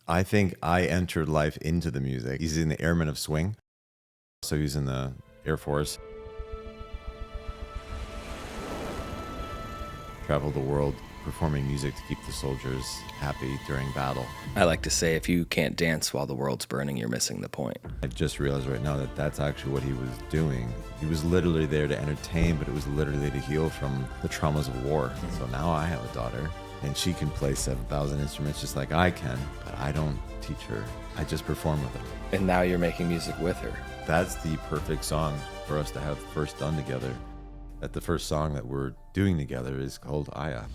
I think I entered life into the music. He's in the Airmen of Swing. So he's in the Air Force. Traveled the world performing music to keep the soldiers happy during battle. I like to say, if you can't dance while the world's burning, you're missing the point. I just realized right now that that's actually what he was doing. He was literally there to entertain, but it was literally to heal from the traumas of war. So now I have a daughter, and she can play 7,000 instruments just like I can, but I don't teach her. I just perform with her. And now you're making music with her. That's the perfect song for us to have first done together. That the first song that we're doing together is called Aya.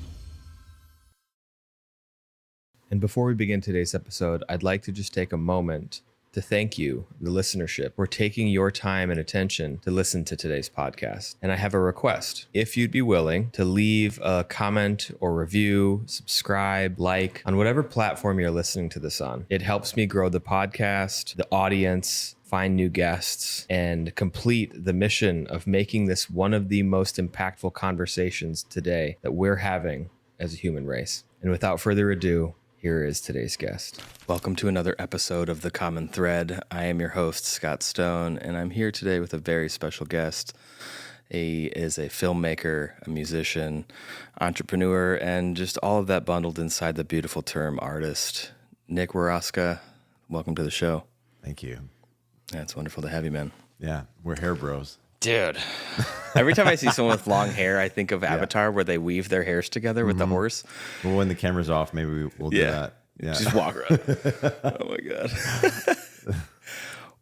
And before we begin today's episode, I'd like to just take a moment to thank you, the listenership, for taking your time and attention to listen to today's podcast. And I have a request. If you'd be willing to leave a comment or review, subscribe, like on whatever platform you're listening to this on. It helps me grow the podcast, the audience, find new guests, and complete the mission of making this one of the most impactful conversations today that we're having as a human race. And without further ado, here is today's guest. Welcome to another episode of The Common Thread. I am your host, Scott Stone, and I'm here today with a very special guest. He is a filmmaker, a musician, entrepreneur, and just all of that bundled inside the beautiful term artist. Nick Waraksa, welcome to the show. Thank you. Yeah, it's wonderful to have you, man. Yeah, we're hair bros. Dude, every time I see someone with long hair, I think of Avatar, where they weave their hairs together with the horse. Well, when the camera's off, maybe we'll do that. Yeah. Just walk around. Oh my God.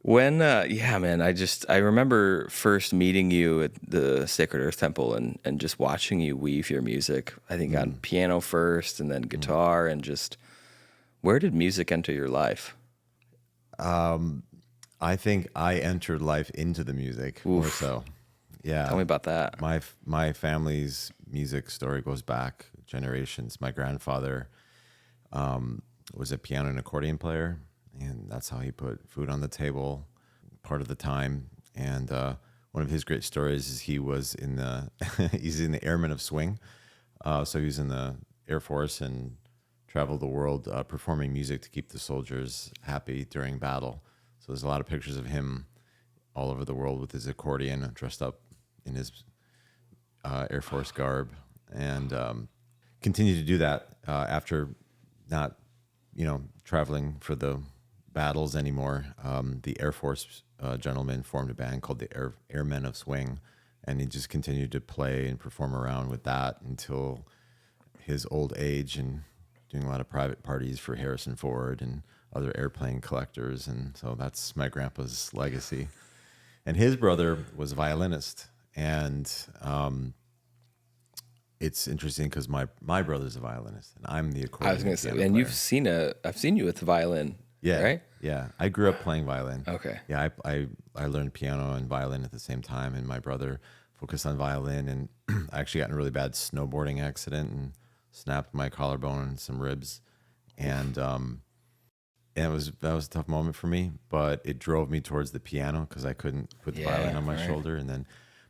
When, man, I remember first meeting you at the Sacred Earth Temple and just watching you weave your music. I think on piano first and then guitar and just, where did music enter your life? I think I entered life into the music more so. Yeah. Tell me about that. My family's music story goes back generations. My grandfather was a piano and accordion player, and that's how he put food on the table part of the time. And one of his great stories is he was in the he's in the Airmen of Swing. So he was in the Air Force and traveled the world performing music to keep the soldiers happy during battle. So there's a lot of pictures of him all over the world with his accordion, dressed up in his Air Force garb, and continued to do that after not, traveling for the battles anymore. The Air Force gentleman formed a band called the Airmen of Swing, and he just continued to play and perform around with that until his old age, and doing a lot of private parties for Harrison Ford and other airplane collectors. And so that's my grandpa's legacy. And his brother was a violinist. And it's interesting because my brother's a violinist and I'm the accordion. I was going to say, and I've seen you with the violin, right? Yeah. I grew up playing violin. Okay. Yeah, I learned piano and violin at the same time, and my brother focused on violin, and I actually got in a really bad snowboarding accident and snapped my collarbone and some ribs. And that was a tough moment for me, but it drove me towards the piano because I couldn't put the violin on my shoulder. And then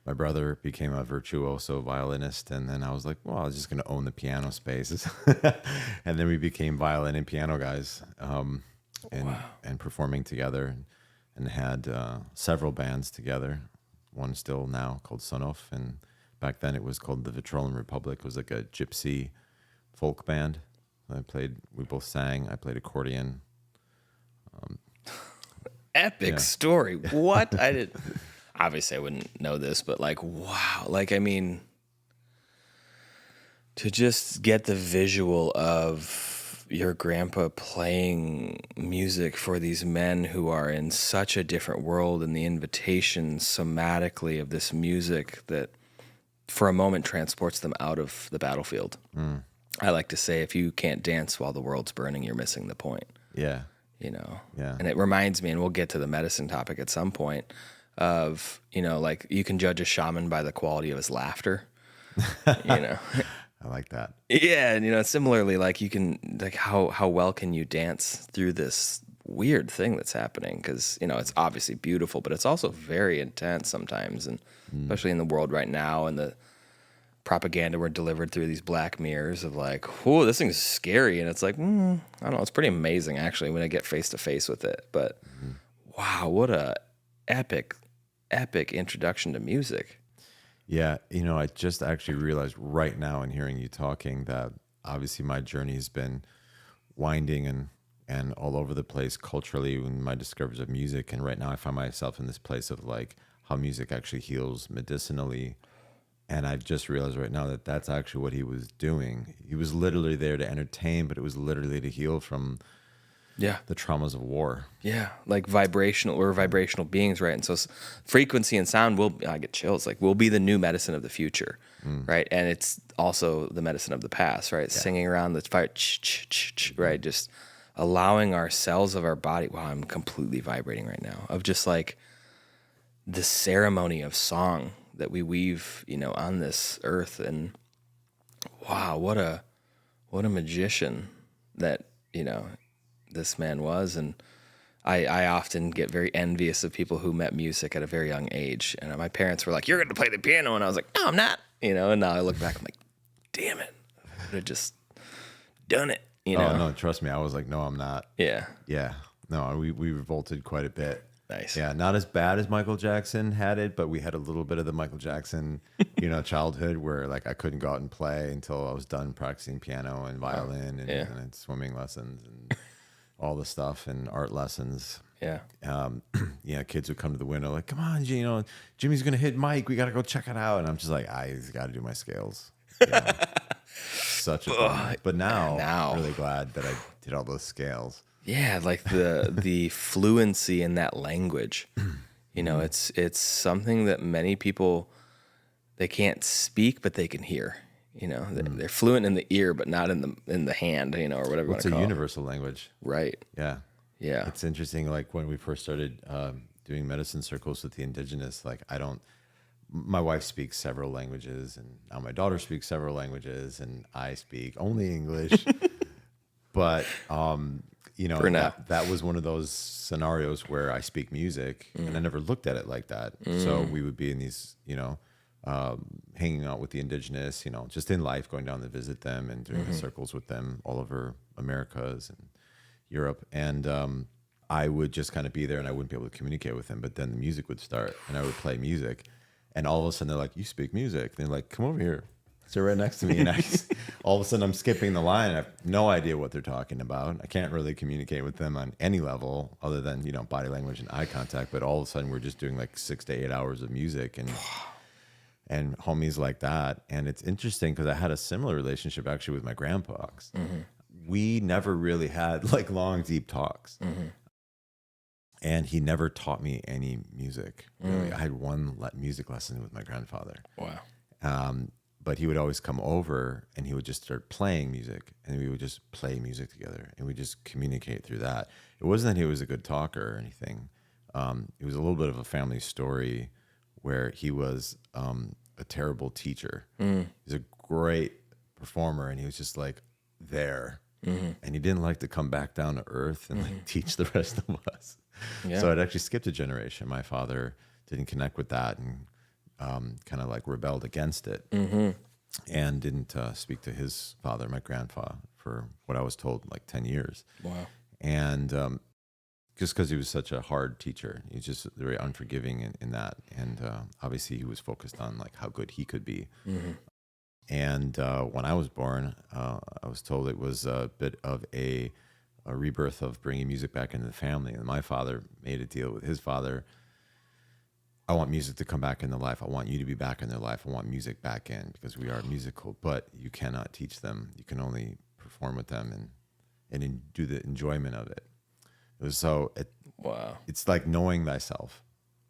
my brother became a virtuoso violinist, and then I was like, well, I was just going to own the piano space. And then we became violin and piano guys, and performing together, and had several bands together. One still now called Sunoff, and back then it was called the Vitrolan Republic. It was like a gypsy folk band. We both sang. I played accordion. Epic story. What? Obviously I wouldn't know this, but wow. To just get the visual of your grandpa playing music for these men who are in such a different world, and the invitation somatically of this music that for a moment transports them out of the battlefield. I like to say, if you can't dance while the world's burning, you're missing the point. Yeah. Yeah. And it reminds me, and we'll get to the medicine topic at some point, of, you can judge a shaman by the quality of his laughter, I like that. Yeah. And, similarly, you can, how well can you dance through this weird thing that's happening? Because, it's obviously beautiful, but it's also very intense sometimes. And especially in the world right now, and the propaganda we're delivered through these black mirrors of like, whoa, this thing's scary. And it's like, I don't know. It's pretty amazing, actually, when I get face to face with it. But wow, what a epic introduction to music. Yeah, I just actually realized right now in hearing you talking that obviously my journey has been winding and all over the place culturally in my discoveries of music. And right now I find myself in this place of like how music actually heals medicinally. And I just realized right now that that's actually what he was doing. He was literally there to entertain, but it was literally to heal from the traumas of war. Yeah, like we're vibrational beings, right? And so frequency and sound I get chills, like will be the new medicine of the future, right? And it's also the medicine of the past, right? Yeah. Singing around the fire, right? Just allowing our cells of our body, wow, I'm completely vibrating right now, of just like the ceremony of song that we weave, on this earth. And wow, what a magician that, this man was. And I often get very envious of people who met music at a very young age. And my parents were like, you're going to play the piano. And I was like, no, I'm not, and now I look back, I'm like, damn it. I would have just done it, Oh, no, trust me. I was like, no, I'm not. Yeah. Yeah. No, we revolted quite a bit. Nice. Yeah, not as bad as Michael Jackson had it, but we had a little bit of the Michael Jackson, childhood where like I couldn't go out and play until I was done practicing piano and violin and swimming lessons and all the stuff and art lessons. Yeah. Kids would come to the window like, come on, Jimmy's going to hit Mike. We got to go check it out. And I'm just like, I got to do my scales. Such a fun. But now I'm really glad that I did all those scales. Yeah, like the fluency in that language. It's something that many people, they can't speak, but they can hear. They're fluent in the ear, but not in the hand. Or whatever you want to call it. It's a universal language, right? Yeah, yeah. It's interesting. Like when we first started doing medicine circles with the indigenous, like my wife speaks several languages, and now my daughter speaks several languages, and I speak only English. But that was one of those scenarios where I speak music, and I never looked at it like that. So we would be in these, hanging out with the indigenous, just in life, going down to visit them and doing the circles with them all over Americas and Europe. And I would just kind of be there, and I wouldn't be able to communicate with them. But then the music would start, and I would play music, and all of a sudden they're like, "You speak music?" And they're like, "Come over here." So right next to me, and all of a sudden I'm skipping the line. I have no idea what they're talking about. I can't really communicate with them on any level other than, body language and eye contact. But all of a sudden we're just doing like 6 to 8 hours of music and homies like that. And it's interesting because I had a similar relationship actually with my grandpa. We never really had like long, deep talks. And he never taught me any music. Really. I had one music lesson with my grandfather. Wow. But he would always come over and he would just start playing music, and we would just play music together, and we just communicate through that. It wasn't that he was a good talker or anything. It was a little bit of a family story where he was a terrible teacher. He's a great performer, and he was just like there. And he didn't like to come back down to earth and like teach the rest of us. Yeah. So I'd actually skipped a generation. My father didn't connect with that and kind of like rebelled against it, and didn't speak to his father, my grandfather, for what I was told, like 10 years. Wow. And just because he was such a hard teacher, he's just very unforgiving in that. And obviously he was focused on like how good he could be. And when I was born, I was told it was a bit of a rebirth of bringing music back into the family. And my father made a deal with his father. I want music to come back into life. I want you to be back in their life. I want music back in because we are musical, but you cannot teach them. You can only perform with them and do the enjoyment of it. It was wow. It's like knowing thyself.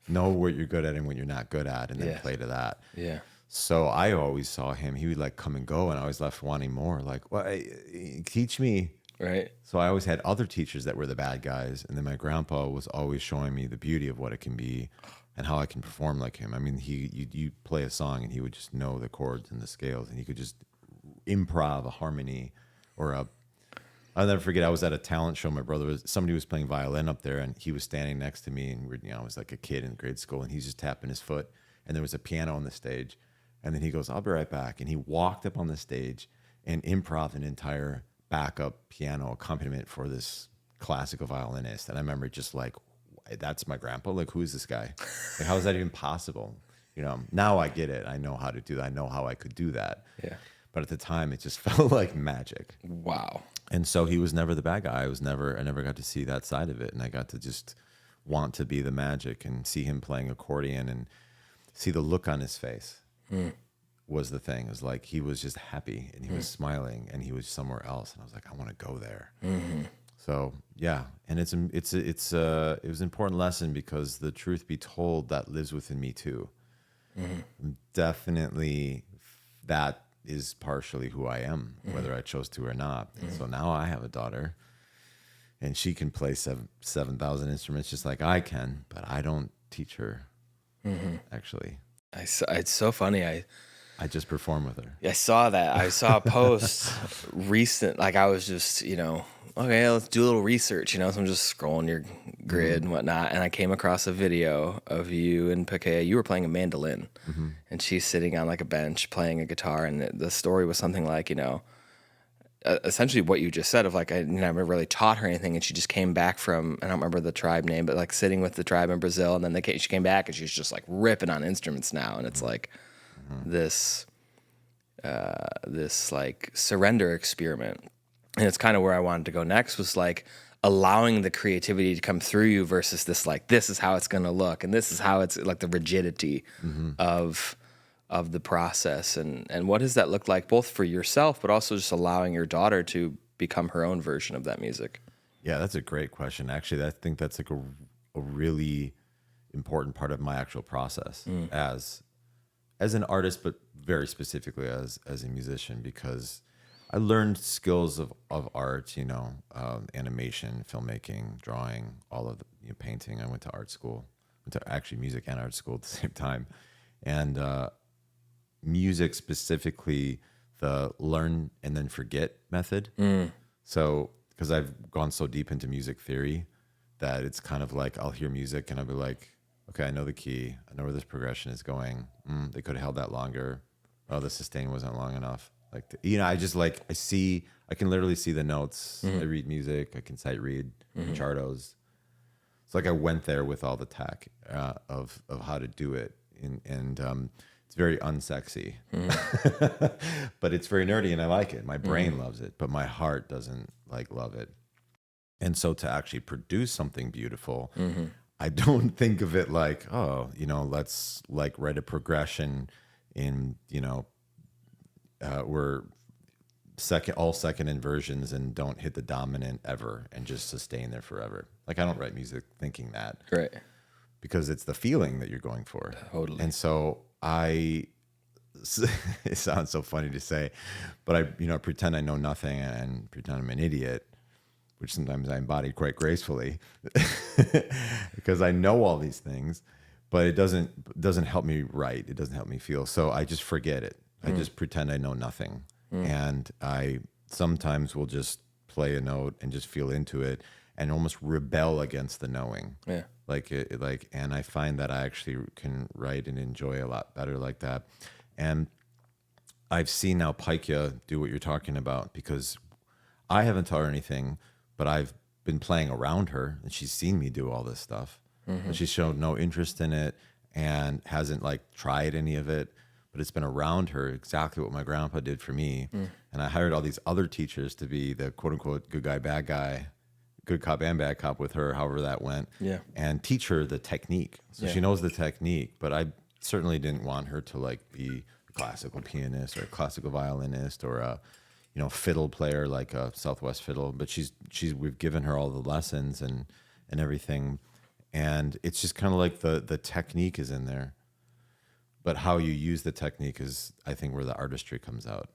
Know what you're good at and what you're not good at, and then play to that. Yeah. So I always saw him. He would like come and go, and I was left wanting more. Like, well, teach me. Right. So I always had other teachers that were the bad guys, and then my grandpa was always showing me the beauty of what it can be. And how I can perform like him. I mean, you play a song and he would just know the chords and the scales, and he could just improv a harmony or I'll never forget. I was at a talent show. Somebody was playing violin up there, and he was standing next to me, and I was like a kid in grade school, and he's just tapping his foot, and there was a piano on the stage, And then he goes, I'll be right back. And he walked up on the stage and improv an entire backup piano accompaniment for this classical violinist. And I remember just like, that's my grandpa. Like, who is this guy? Like, how is that even possible? You know, now I get it. I know how to do that. I know how I could do that. Yeah. But at the time, it just felt like magic. Wow. And so he was never the bad guy. I never got to see that side of it. And I got to just want to be the magic and see him playing accordion and see the look on his face was the thing. It was like he was just happy and he was smiling and he was somewhere else. And I was like, I want to go there. So yeah, and it was an important lesson because the truth be told, that lives within me too. Definitely, that is partially who I am, whether I chose to or not. And so now I have a daughter, and she can play 7,000 instruments just like I can, but I don't teach her. Actually, It's so funny. I just perform with her. I saw that. I saw a post recent. Like I was just, okay, let's do a little research. So I'm just scrolling your grid and whatnot, and I came across a video of you and Paikea. You were playing a mandolin, and she's sitting on like a bench playing a guitar. And the story was something like, essentially what you just said of like I never really taught her anything, and she just came back from, I don't remember the tribe name, but like sitting with the tribe in Brazil, and then she came back and she's just like ripping on instruments now, and it's like this like surrender experiment. And it's kind of where I wanted to go next, was like allowing the creativity to come through you versus this like, this is how it's going to look, and this is how it's like the rigidity of the process. And what does that look like both for yourself, but also just allowing your daughter to become her own version of that music? Yeah, that's a great question. Actually, I think that's like a really important part of my actual process as an artist, but very specifically as a musician, because I learned skills of art, animation, filmmaking, drawing, all of the painting. I went to art school, went to actually music and art school at the same time. And music specifically, the learn and then forget method. So, because I've gone so deep into music theory that it's kind of like I'll hear music and I'll be like, okay, I know the key. I know where this progression is going. They could have held that longer. Oh, the sustain wasn't long enough. Like, I just like, I can literally see the notes. I read music. I can sight read chartos. It's like I went there with all the tech of how to do it. And it's very unsexy, but it's very nerdy and I like it. My brain loves it, but my heart doesn't love it. And so to actually produce something beautiful, I don't think of it like, oh, let's like write a progression in, we're all second inversions and don't hit the dominant ever and just sustain there forever. Like I don't write music thinking that. Right. Because it's the feeling that you're going for. Totally. And so it sounds so funny to say, but I pretend I know nothing and pretend I'm an idiot, which sometimes I embody quite gracefully because I know all these things, but it doesn't help me write. It doesn't help me feel. So I just forget it. I just pretend I know nothing. And I sometimes will just play a note and just feel into it and almost rebel against the knowing. Yeah. And I find that I actually can write and enjoy a lot better like that. And I've seen now Paikea do what you're talking about, because I haven't taught her anything, but I've been playing around her and she's seen me do all this stuff. But she's shown no interest in it and hasn't tried any of it, but it's been around her, exactly what my grandpa did for me. And I hired all these other teachers to be the quote unquote good guy, bad guy, good cop and bad cop with her, however that went, and teach her the technique. So she knows the technique, but I certainly didn't want her to be a classical pianist or a classical violinist or a fiddle player like a Southwest fiddle. But we've given her all the lessons and everything, and it's just kind of like the technique is in there, but how you use the technique is, I think, where the artistry comes out.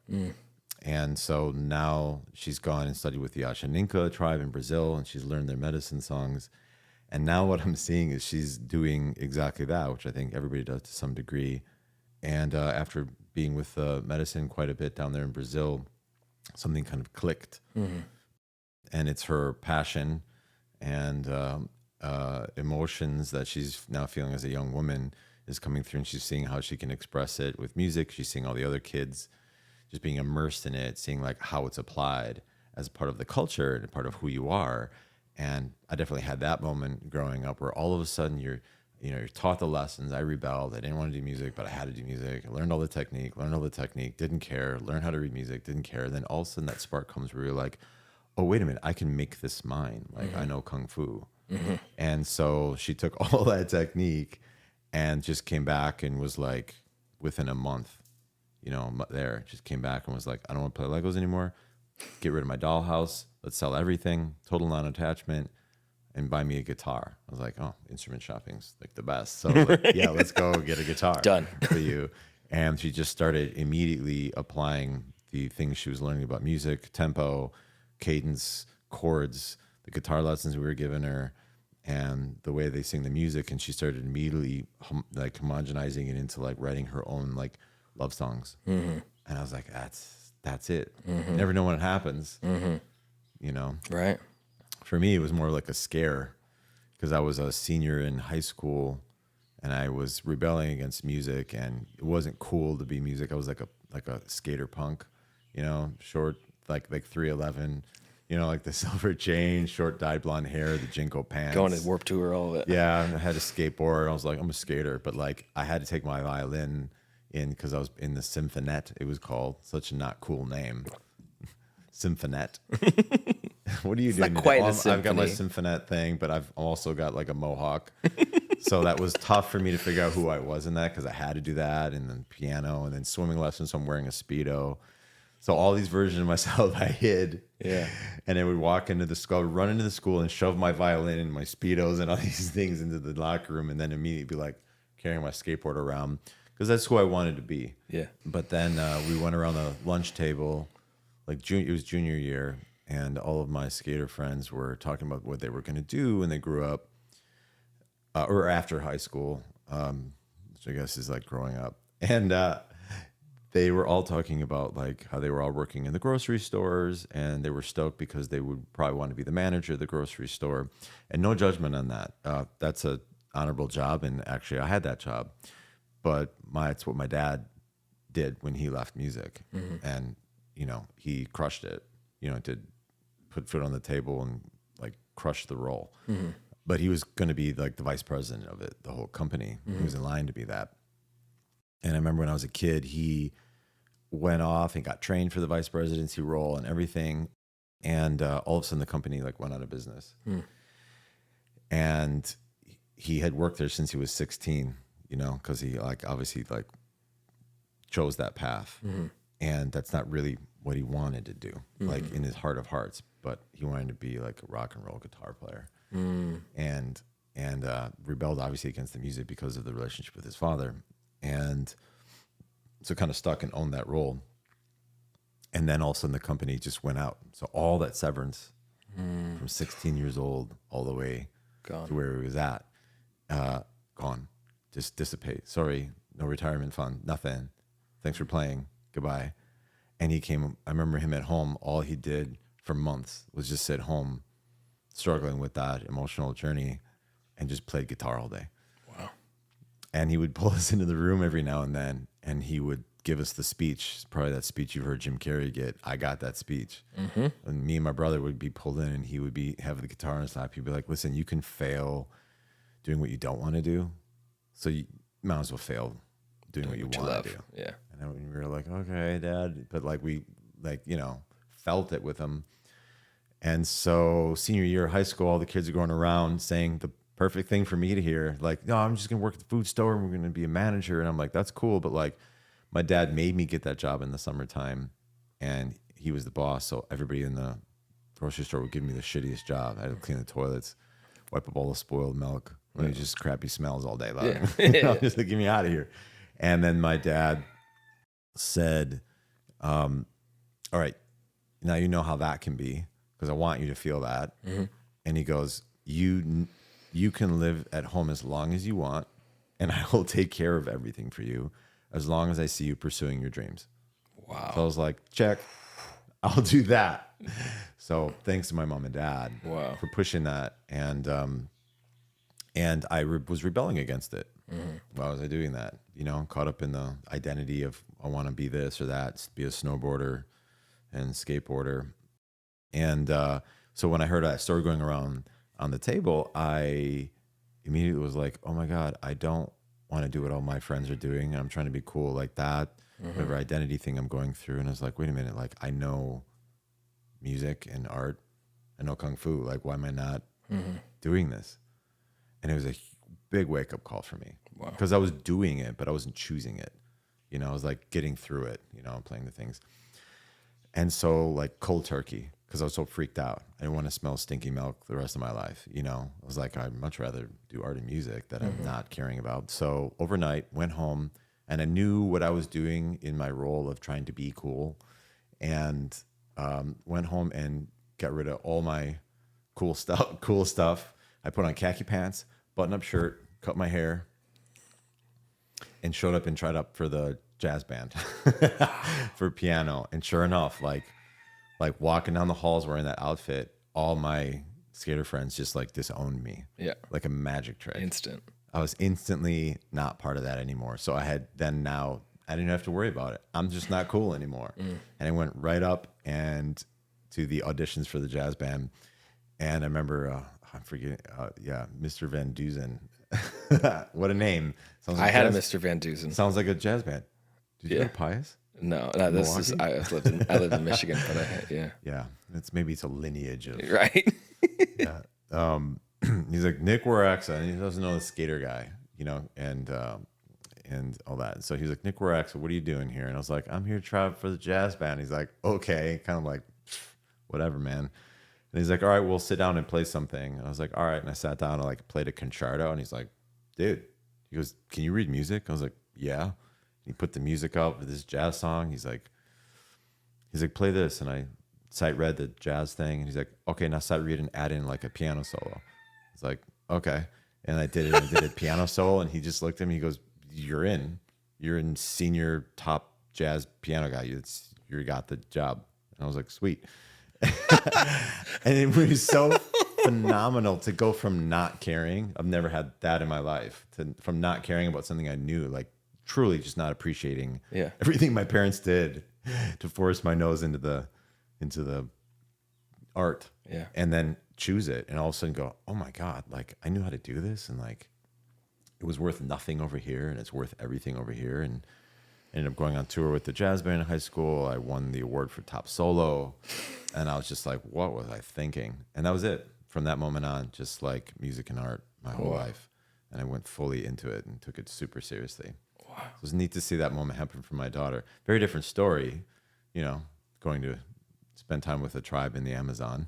And so now she's gone and studied with the Ashaninka tribe in Brazil, and she's learned their medicine songs. And now what I'm seeing is she's doing exactly that, which I think everybody does to some degree. And after being with medicine quite a bit down there in Brazil, something kind of clicked. And it's her passion and emotions that she's now feeling as a young woman is coming through, and she's seeing how she can express it with music. She's seeing all the other kids just being immersed in it, seeing like how it's applied as part of the culture and part of who you are. And I definitely had that moment growing up where all of a sudden you're taught the lessons. I rebelled. I didn't want to do music, but I had to do music. I learned all the technique, didn't care, learned how to read music, didn't care. Then all of a sudden that spark comes where you're like, oh, wait a minute, I can make this mine. Like I know Kung Fu. And so she took all that technique and just came back and was like, within a month, just came back and was like, I don't want to play Legos anymore. Get rid of my dollhouse. Let's sell everything. Total non-attachment. And buy me a guitar. I was like, oh, instrument shopping's like the best. So like, yeah, let's go get a guitar. Done. For you. And she just started immediately applying the things she was learning about music, tempo, cadence, chords, the guitar lessons we were giving her, and the way they sing the music. And she started immediately homogenizing it into like writing her own like love songs. And I was like, that's it. You never know when it happens. Right. For me, it was more like a scare because I was a senior in high school and I was rebelling against music, and it wasn't cool to be music. I was like a skater punk, short, like 3'11", like the silver chain, short dyed blonde hair, the Jinko pants. Going to Warped Tour, all of it. Yeah, I had a skateboard. I was like, I'm a skater, but like I had to take my violin in because I was in the Symphonette. It was called, such a not cool name. Symphonette. What are you doing? Not quite a symphony. I've got my Symphonette thing, but I've also got like a mohawk. So that was tough for me to figure out who I was in that because I had to do that, and then piano, and then swimming lessons. So I'm wearing a Speedo. So all these versions of myself I hid. Yeah. And I would walk into the school, run into the school, and shove my violin and my Speedos and all these things into the locker room, and then immediately be like carrying my skateboard around because that's who I wanted to be. Yeah. But then we went around the lunch table, it was junior year, and all of my skater friends were talking about what they were going to do when they grew up, or after high school, which I guess is like growing up. And they were all talking about like how they were all working in the grocery stores, and they were stoked because they would probably want to be the manager of the grocery store. And no judgment on that. That's an honorable job, and actually I had that job. But it's what my dad did when he left music, and he crushed it. Did put foot on the table and like crush the role. But he was going to be like the vice president of it, the whole company. He was in line to be that. And I remember when I was a kid, he went off and got trained for the vice presidency role and everything. And all of a sudden the company like went out of business. And he had worked there since he was 16, because he like obviously like chose that path. And that's not really what he wanted to do, like in his heart of hearts, but he wanted to be like a rock and roll guitar player. And rebelled obviously against the music because of the relationship with his father. And so kind of stuck and owned that role. And then all of a sudden the company just went out. So all that severance from 16 years old all the way Gone. to where he was at, gone, just dissipate. Sorry, no retirement fund, nothing. Thanks for playing. Goodbye. And I remember him at home. All he did for months was just sit home, struggling with that emotional journey, and just played guitar all day. Wow. And he would pull us into the room every now and then, and he would give us the speech, probably that speech you've heard Jim Carrey get. I got that speech. And me and my brother would be pulled in, and he would have the guitar in his lap. He'd be like, listen, you can fail doing what you don't want to do, so you might as well fail doing what you want to do. Yeah. And then we were like, okay, Dad. But like we felt it with him. And so senior year of high school, all the kids are going around saying the perfect thing for me to hear. Like, no, I'm just going to work at the food store and we're going to be a manager. And I'm like, that's cool. But like my dad made me get that job in the summertime, and he was the boss. So everybody in the grocery store would give me the shittiest job. I had to clean the toilets, wipe up all the spoiled milk. It was just crappy smells all day long. Yeah. Just like, get me out of here. And then my dad said, all right, now you know how that can be, because I want you to feel that. And he goes, you can live at home as long as you want, and I will take care of everything for you as long as I see you pursuing your dreams. Wow. So I was like, check, I'll do that. So thanks to my mom and dad Wow. for pushing that. And I was rebelling against it. Why was I doing that? Caught up in the identity of I want to be this or that, be a snowboarder and skateboarder. And so when I heard that story going around on the table, I immediately was like, oh my God, I don't want to do what all my friends are doing. I'm trying to be cool like that, whatever identity thing I'm going through. And I was like, wait a minute, like I know music and art. I know Kung Fu. Like, why am I not doing this? And it was a big wake up call for me because I was doing it, but I wasn't choosing it. I was like getting through it, playing the things. And so like cold turkey, because I was so freaked out. I didn't want to smell stinky milk the rest of my life. I was like, I'd much rather do art and music that I'm not caring about. So overnight, went home, and I knew what I was doing in my role of trying to be cool, and went home and got rid of all my cool stuff. I put on khaki pants, button-up shirt, cut my hair, and showed up and tried up for the jazz band for piano. And sure enough, like walking down the halls wearing that outfit, all my skater friends just like disowned me. Yeah. Like a magic trick. Instant. I was instantly not part of that anymore. So I didn't have to worry about it. I'm just not cool anymore. And I went right up and to the auditions for the jazz band. And I remember, I'm forgetting, Mr. Van Duzen. What a name. Sounds like I had a Mr. Van Duzen. Sounds like a jazz band. Did you go to Pius? No, this is, I lived in Michigan, but Yeah. It's a lineage of. Right. Yeah. He's like Nick Waraksa, and he doesn't know the skater guy, and all that. So he's like, Nick Waraksa, what are you doing here? And I was like, I'm here to try out for the jazz band. He's like, okay, kind of like, whatever, man. And he's like, all right, we'll sit down and play something. And I was like, all right. And I sat down and like played a concerto. And he's like, dude, he goes, can you read music? I was like, yeah. And he put the music up with this jazz song. He's like, play this. And I sight read the jazz thing. And he's like, okay, now sight read and add in like a piano solo. It's like, okay. And I did it. I did a piano solo. And he just looked at me. He goes, you're in senior top jazz piano guy. You got the job. And I was like, sweet. And it was so phenomenal to go from not caring. I've never had that in my life. From not caring about something I knew, like truly just not appreciating everything my parents did to force my nose into the art. Yeah. And then choose it and all of a sudden go, oh my God, like I knew how to do this, and like it was worth nothing over here and it's worth everything over here. And ended up going on tour with the jazz band in high school. I won the award for top solo. And I was just like, what was I thinking? And that was it. From that moment on, just like music and art my whole life. And I went fully into it and took it super seriously. Wow. So it was neat to see that moment happen for my daughter. Very different story, going to spend time with a tribe in the Amazon.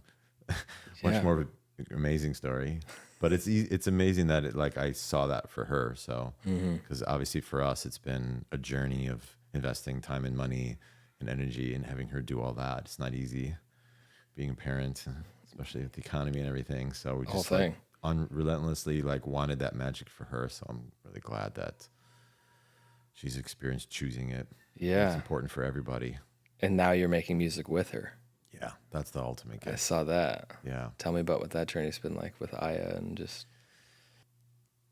Much more of an amazing story. But it's amazing that I saw that for her. So, because obviously for us, it's been a journey of investing time and money and energy and having her do all that. It's not easy being a parent, especially with the economy and everything. So we just relentlessly wanted that magic for her. So I'm really glad that she's experienced choosing it. Yeah. It's important for everybody. And now you're making music with her. Yeah, that's the ultimate gift. I saw that. Yeah. Tell me about what that journey's been like with Aya and just...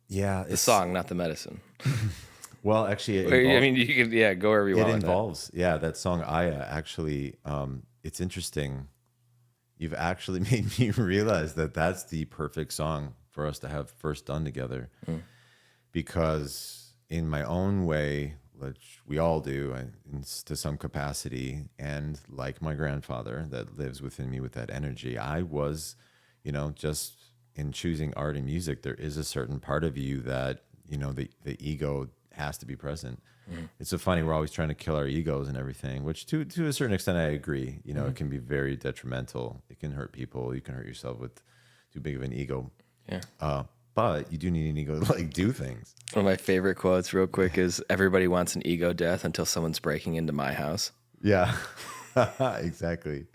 Yeah. The song, not the medicine. Well, actually... you can, go wherever you want. It involves, that song Aya, actually, it's interesting. You've actually made me realize that that's the perfect song for us to have first done together. Because in my own way, which we all do to some capacity, and like my grandfather that lives within me with that energy, I was, just in choosing art and music, there is a certain part of you that, the ego has to be present. It's so funny, we're always trying to kill our egos and everything, which to a certain extent I agree. It can be very detrimental. It can hurt people. You can hurt yourself with too big of an ego. Yeah. But you do need an ego to do things. One of my favorite quotes real quick is, everybody wants an ego death until someone's breaking into my house. Yeah, exactly.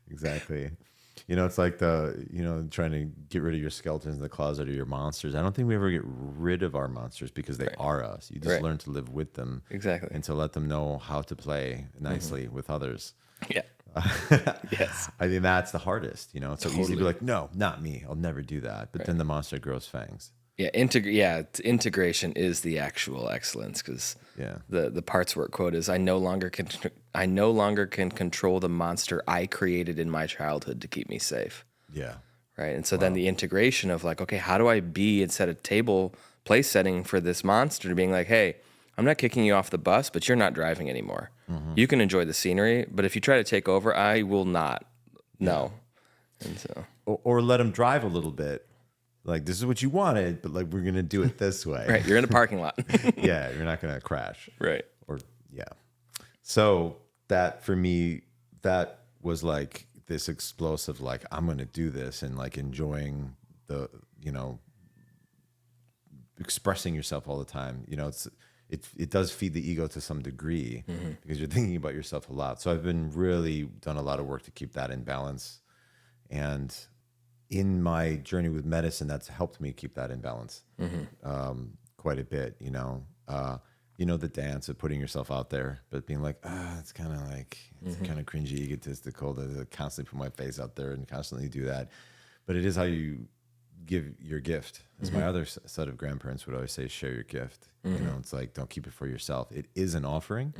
It's like trying to get rid of your skeletons in the closet or your monsters. I don't think we ever get rid of our monsters because they are us. You just learn to live with them. Exactly. And to let them know how to play nicely with others. Yeah. Yes. I think that's the hardest, It's so easy to be like, no, not me. I'll never do that. But then the monster grows fangs. Yeah, integration is the actual excellence, because Yeah. the parts where quote is, I no longer can control the monster I created in my childhood to keep me safe. Yeah. Right. And so then the integration of like, okay, how do I be, instead of table place setting for this monster, to being like, hey, I'm not kicking you off the bus, but you're not driving anymore. You can enjoy the scenery, but if you try to take over, I will not. No. And so, Or let them drive a little bit. Like, this is what you wanted, but like, we're going to do it this way. right. You're in a parking lot. Yeah. You're not going to crash. Right. Or, yeah. So that for me, that was like this explosive, like, I'm going to do this, and like enjoying the, expressing yourself all the time. It does feed the ego to some degree, because you're thinking about yourself a lot. So I've been really done a lot of work to keep that in balance. And in my journey with medicine, that's helped me keep that in balance quite a bit. The dance of putting yourself out there, but being like, it's kind of like, it's kind of cringy, egotistical to constantly put my face out there and constantly do that. But it is how you give your gift. As my other set of grandparents would always say, share your gift. It's like, don't keep it for yourself. It is an offering.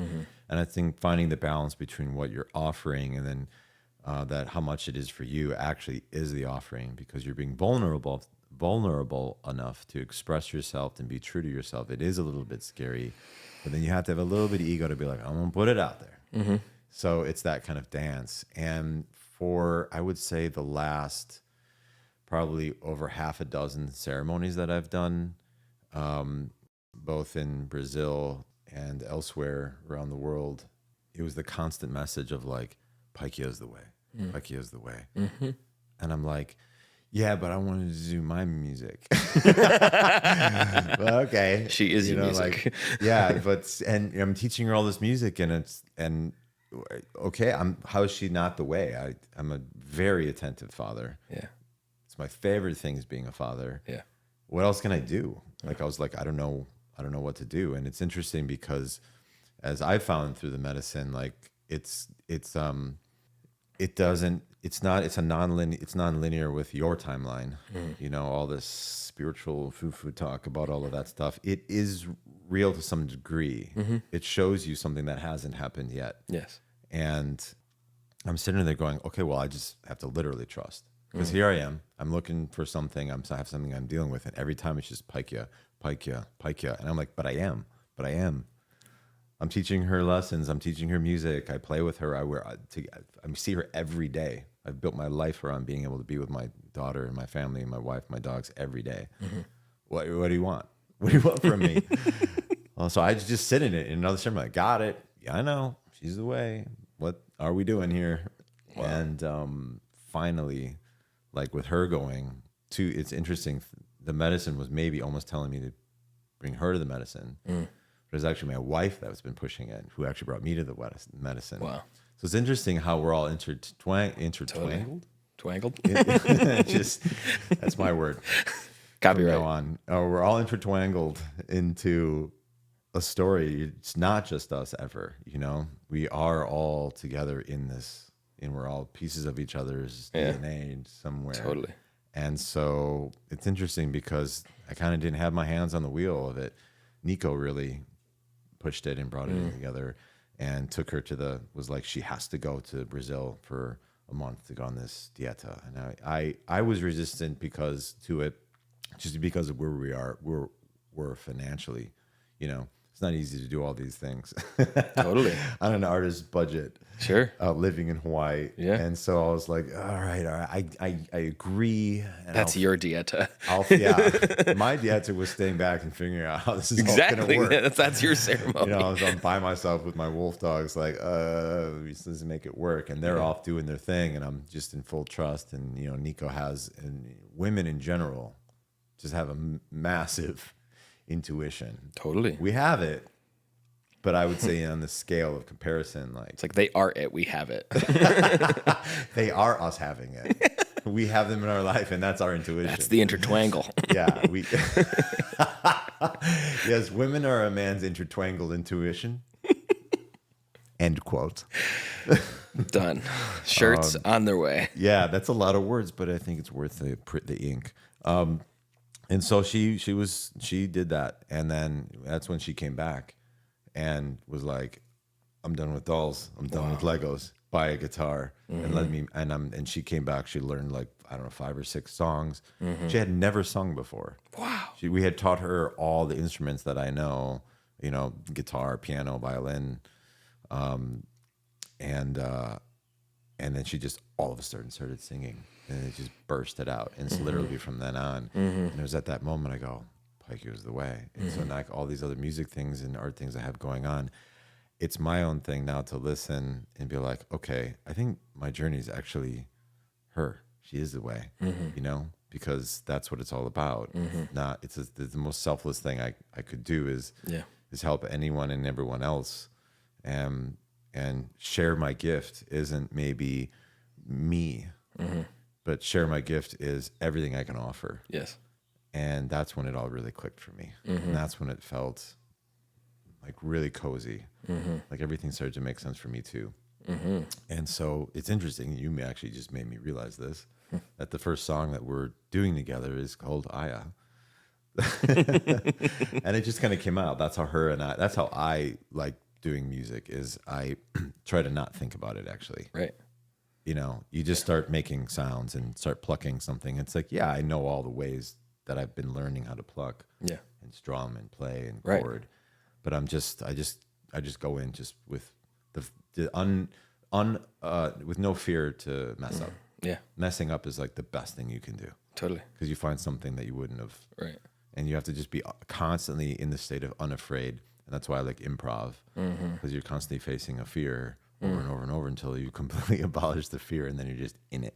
And I think finding the balance between what you're offering and then that how much it is for you actually is the offering, because you're being vulnerable enough to express yourself and be true to yourself. It is a little bit scary, but then you have to have a little bit of ego to be like, I'm going to put it out there. So it's that kind of dance. And for, I would say, the last probably over half a dozen ceremonies that I've done, both in Brazil and elsewhere around the world, it was the constant message of like, Paikea is the way. Paikea is the way. And I'm like, yeah, but I wanted to do my music. Well, okay. She is your music. Like, yeah, and I'm teaching her all this music, and okay, how is she not the way? I'm a very attentive father. Yeah. It's my favorite thing is being a father. Yeah. What else can I do? Like, I was like, I don't know what to do. And it's interesting because as I found through the medicine, like it's non-linear with your timeline. All this spiritual foo-foo talk about all of that stuff. It is real to some degree. It shows you something that hasn't happened yet. Yes. And I'm sitting there going, okay, well, I just have to literally trust. Because here I am. I'm looking for something. I have something I'm dealing with. And every time it's just Paikea, Paikea, Paikea. And I'm like, but I am. I'm teaching her lessons. I'm teaching her music. I play with her. I see her every day. I've built my life around being able to be with my daughter and my family and my wife, my dogs every day. What do you want? What do you want from me? So I just sit in it. In another sermon, I got it. Yeah, I know. She's the way. What are we doing here? Wow. And finally, like with her going to, it's interesting. The medicine was maybe almost telling me to bring her to the medicine. But it was actually my wife that has been pushing it, who actually brought me to the medicine. Wow. So it's interesting how we're all intertwangled. Twangled? Just, that's my word. Copyright. From now on. We're all intertwangled into a story. It's not just us ever, we are all together in this, and we're all pieces of each other's DNA somewhere. Totally. And so it's interesting because I kind of didn't have my hands on the wheel of it. Nico really pushed it and brought it in together and took her was like, she has to go to Brazil for a month to go on this dieta. And I was resistant to it, just because of where we are. We're financially, it's not easy to do all these things. Totally. On an artist's budget. Sure. Living in Hawaii. Yeah. And so I was like, all right. I agree. And that's your dieta. My dieta was staying back and figuring out how this is all going to work. That's your ceremony. I'm by myself with my wolf dogs, like, let's make it work. And they're off doing their thing. And I'm just in full trust. And, Nico and women in general just have a massive intuition. Totally. We have it, but I would say on the scale of comparison, like, it's like they are it, we have it. They are us having it. We have them in our life, and that's our intuition. That's the intertwangle. Yeah. Yes, women are a man's intertwangled intuition. End quote. Done. Shirts on their way. Yeah, that's a lot of words, but I think it's worth the ink. And so she did that, and then that's when she came back and was like, I'm done with dolls. I'm done with Legos. Buy a guitar and let me. And she came back. She learned like, I don't know, 5 or 6 songs. She had never sung before. Wow. We had taught her all the instruments that I know, guitar, piano, violin, and then she just all of a sudden started singing, and it just bursted out. And it's literally from then on. And it was at that moment I go, Paikea was the way. And so now all these other music things and art things I have going on, it's my own thing now to listen and be like, okay, I think my journey is actually her. She is the way, because that's what it's all about. Not it's the most selfless thing I could do is help anyone and everyone else, and share my gift isn't maybe me, but share my gift is everything I can offer. Yes. And that's when it all really clicked for me. And that's when it felt like really cozy. Like everything started to make sense for me too. And so it's interesting. You actually just made me realize this, that the first song that we're doing together is called Aya. And it just kind of came out. That's how I like doing music is I try to not think about it actually. Right. You just start making sounds and start plucking something. It's like, yeah, I know all the ways that I've been learning how to pluck and strum and play and chord, but I just go in just with with no fear to mess up. Yeah. Messing up is like the best thing you can do. Totally. Because you find something that you wouldn't have. Right. And you have to just be constantly in the state of unafraid. And that's why I like improv, because you're constantly facing a fear over and over and over until you completely abolish the fear, and then you're just in it.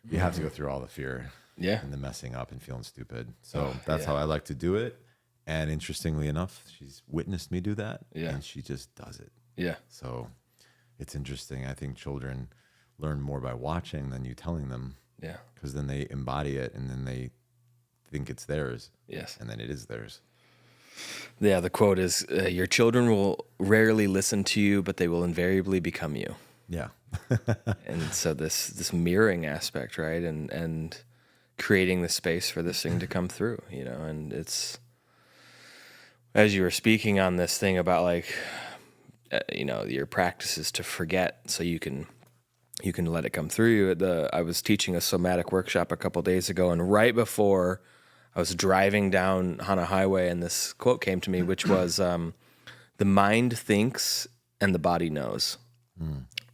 You have to go through all the fear and the messing up and feeling stupid. So that's how I like to do it. And interestingly enough, she's witnessed me do that, and she just does it. Yeah. So it's interesting. I think children learn more by watching than you telling them. Yeah. Because then they embody it, and then they think it's theirs. Yes. And then it is theirs. Yeah, the quote is, your children will rarely listen to you, but they will invariably become you. Yeah. And so this mirroring aspect, right? And creating the space for this thing to come through, and it's, as you were speaking on this thing about like, your practice is to forget so you can let it come through you. I was teaching a somatic workshop a couple days ago, and right before I was driving down Hana Highway, and this quote came to me, which was, the mind thinks and the body knows.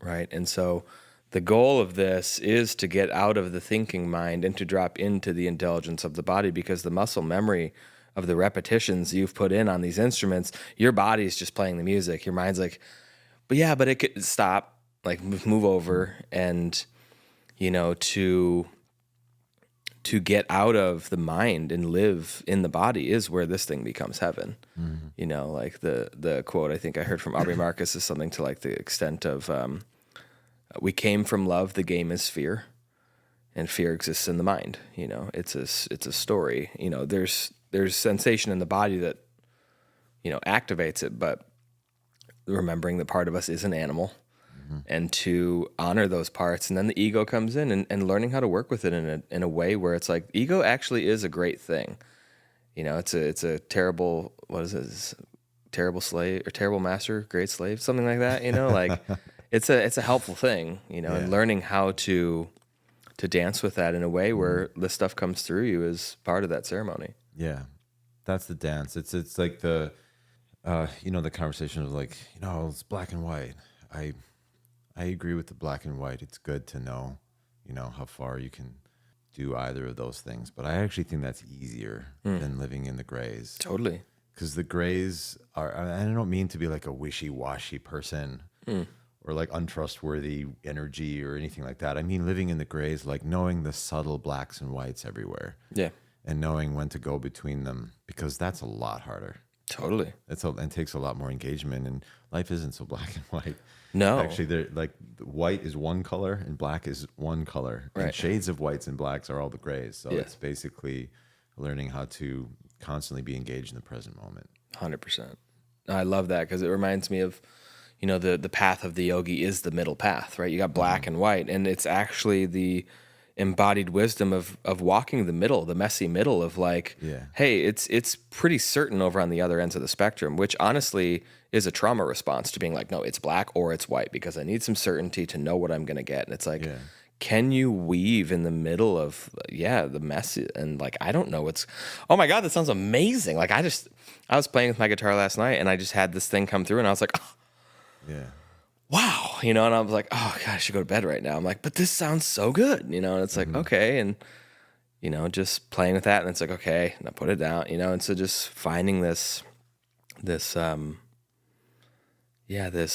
Right. And so the goal of this is to get out of the thinking mind and to drop into the intelligence of the body, because the muscle memory of the repetitions you've put in on these instruments, your body's just playing the music. Your mind's like, but it could stop, like move over, and, to get out of the mind and live in the body is where this thing becomes heaven. Like the quote I think I heard from Aubrey Marcus is something to like the extent of, we came from love, the game is fear, and fear exists in the mind. It's a story. There's sensation in the body that, activates it, but remembering that part of us is an animal, and to honor those parts. And then the ego comes in, and learning how to work with it in a way where it's like, ego actually is a great thing. It's a terrible, what is it? Terrible slave or terrible master, great slave, something like that, like it's a helpful thing, and learning how to dance with that in a way where the stuff comes through you is part of that ceremony. Yeah. That's the dance. It's like the, the conversation of like, it's black and white. I agree with the black and white. It's good to know, how far you can do either of those things. But I actually think that's easier than living in the grays. Totally. Because the grays are, I don't mean to be like a wishy-washy person or like untrustworthy energy or anything like that. I mean living in the grays, like knowing the subtle blacks and whites everywhere. Yeah. And knowing when to go between them, because that's a lot harder. Totally. And takes a lot more engagement, and life isn't so black and white. No. Actually, they're like white is one color and black is one color. Right. And shades of whites and blacks are all the grays. So it's basically learning how to constantly be engaged in the present moment. 100%. I love that, because it reminds me of, the path of the yogi is the middle path, right? You got black and white, and it's actually embodied wisdom of walking the middle, the messy middle of like, Yeah. hey, it's pretty certain over on the other ends of the spectrum, which honestly is a trauma response to being like, no, it's black or it's white because I need some certainty to know what I'm gonna get. And it's like, Yeah. can you weave in the middle of the mess and like I don't know what's oh my God, that sounds amazing. Like I was playing with my guitar last night and I just had this thing come through and I was like, oh, Yeah. wow, and I was like, oh God, I should go to bed right now. I'm like, but this sounds so good, and it's like, okay, and just playing with that, and it's like, okay, and I put it down, and so just finding this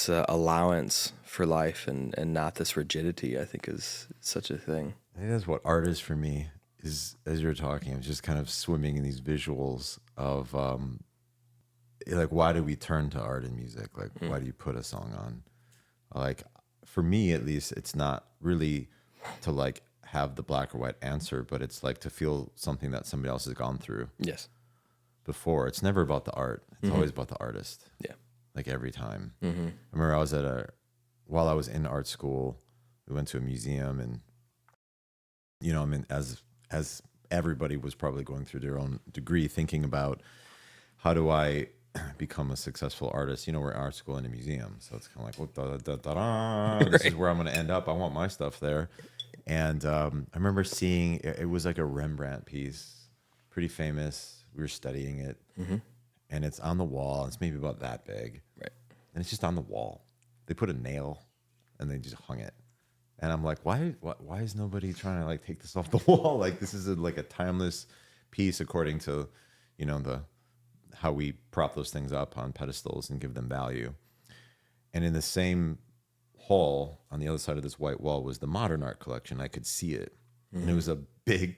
allowance for life and not this rigidity, I think is such a thing. I think that's what art is for me. Is as you're talking, I'm just kind of swimming in these visuals of like, why do we turn to art and music? Like, why do you put a song on? Like, for me at least, it's not really to like have the black or white answer, but it's like to feel something that somebody else has gone through Yes. before. It's never about the art. It's always about the artist. Yeah. Like every time. I remember while I was in art school, we went to a museum, and I mean, as everybody was probably going through their own degree, thinking about how do I become a successful artist. We're in art school in a museum, so it's kind of like, well, this is where I'm going to end up. I want my stuff there. And I remember seeing it was like a Rembrandt piece, pretty famous. We were studying it, and it's on the wall. It's maybe about that big, Right? and it's just on the wall. They put a nail, and they just hung it. And I'm like, why is nobody trying to like take this off the wall? Like, this is like a timeless piece according to, how we prop those things up on pedestals and give them value. And in the same hall on the other side of this white wall was the modern art collection. I could see it. And it was a big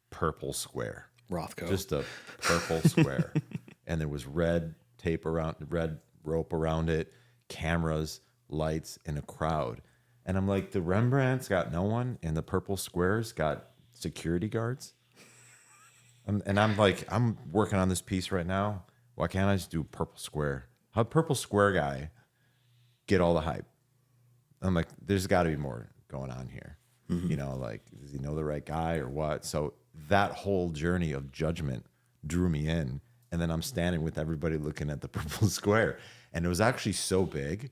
purple square. Rothko. Just a purple square. And there was red rope around it, cameras, lights, and a crowd. And I'm like, the Rembrandt's got no one, and the purple squares got security guards. And I'm like, I'm working on this piece right now. Why can't I just do purple square? How'd purple square guy get all the hype? I'm like, there's got to be more going on here. Like, does he know the right guy or what? So that whole journey of judgment drew me in. And then I'm standing with everybody looking at the purple square. And it was actually so big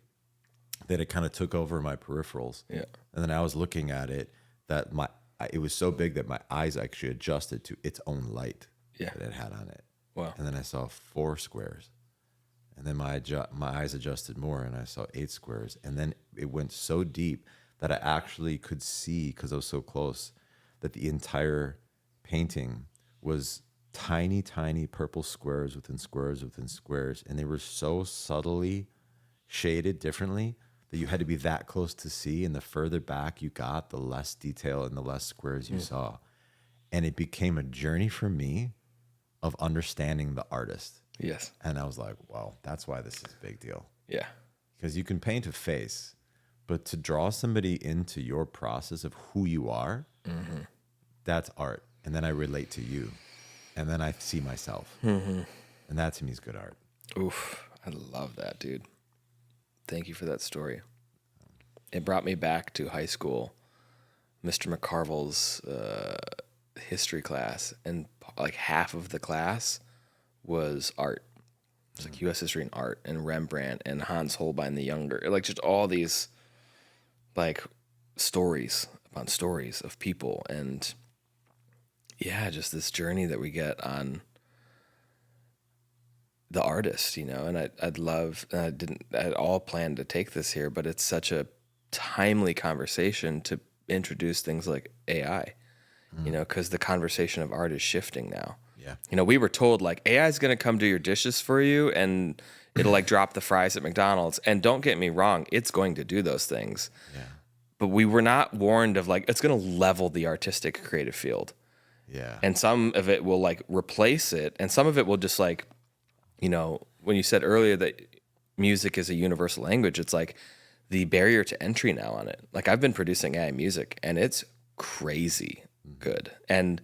that it kind of took over my peripherals. Yeah. And then I was looking at it that it was so big that my eyes actually adjusted to its own light that it had on it. Wow. And then I saw 4 squares. And then my eyes adjusted more, and I saw 8 squares. And then it went so deep that I actually could see, because I was so close, that the entire painting was tiny, tiny purple squares within squares within squares. And they were so subtly shaded differently that you had to be that close to see. And the further back you got, the less detail and the less squares you saw. And it became a journey for me of understanding the artist. Yes. And I was like, well, that's why this is a big deal. Yeah. Because you can paint a face, but to draw somebody into your process of who you are, that's art. And then I relate to you. And then I see myself. And that to me is good art. Oof. I love that, dude. Thank you for that story. It brought me back to high school, Mr. McCarville's history class, and like half of the class was art. It's like U.S. history and art, and Rembrandt and Hans Holbein the Younger, like just all these like stories upon stories of people, and just this journey that we get on the artist, and I'd love, and I didn't at all plan to take this here, but it's such a timely conversation to introduce things like AI, because the conversation of art is shifting now. Yeah. We were told like AI is going to come do your dishes for you and it'll like drop the fries at McDonald's. And don't get me wrong, it's going to do those things. Yeah. But we were not warned of like, it's going to level the artistic creative field. Yeah. And some of it will like replace it. And some of it will just like, when you said earlier that music is a universal language, it's like the barrier to entry now on it. Like I've been producing AI music and it's crazy good. And,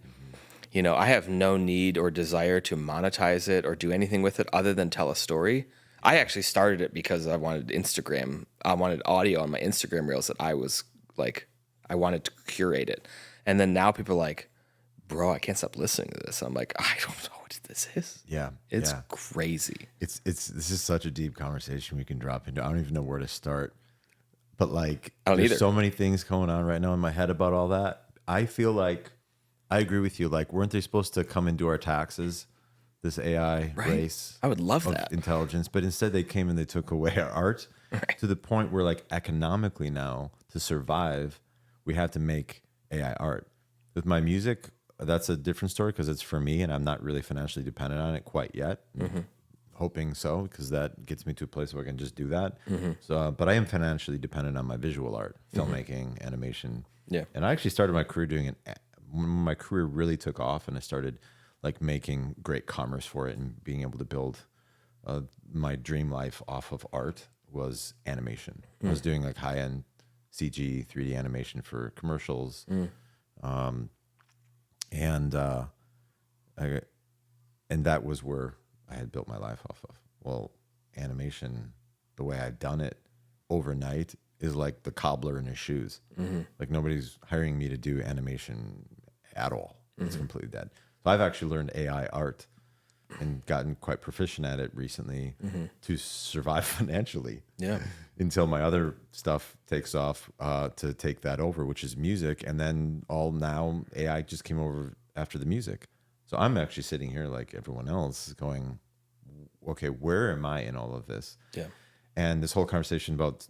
I have no need or desire to monetize it or do anything with it other than tell a story. I actually started it because I wanted audio on my Instagram reels that I was like, I wanted to curate it. And then now people are like, bro, I can't stop listening to this. I'm like, I don't know what this is. Yeah. It's yeah. crazy. This is such a deep conversation we can drop into. I don't even know where to start. But like, I don't there's either. so many things going on right now in my head about all that. I feel like I agree with you. Like, weren't they supposed to come and do our taxes? This AI Right? race I would love of that. intelligence, but instead they came and they took away our art Right. to the point where, like, economically now to survive, we have to make AI art. With my music, that's a different story because it's for me and I'm not really financially dependent on it quite yet. Hoping so, because that gets me to a place where I can just do that. So, but I am financially dependent on my visual art, filmmaking, animation. Yeah. And I actually started my career doing it when my career really took off, and I started like making great commerce for it and being able to build my dream life off of art was animation. I was doing like high end CG, 3D animation for commercials, and and that was where I had built my life off of. Well, animation, the way I've done it overnight is like the cobbler in his shoes. Like, nobody's hiring me to do animation at all. It's completely dead. So I've actually learned AI art and gotten quite proficient at it recently to survive financially. Yeah. Until my other stuff takes off to take that over, which is music. And then all now AI just came over after the music. So I'm actually sitting here like everyone else going, okay, where am I in all of this? Yeah. And this whole conversation about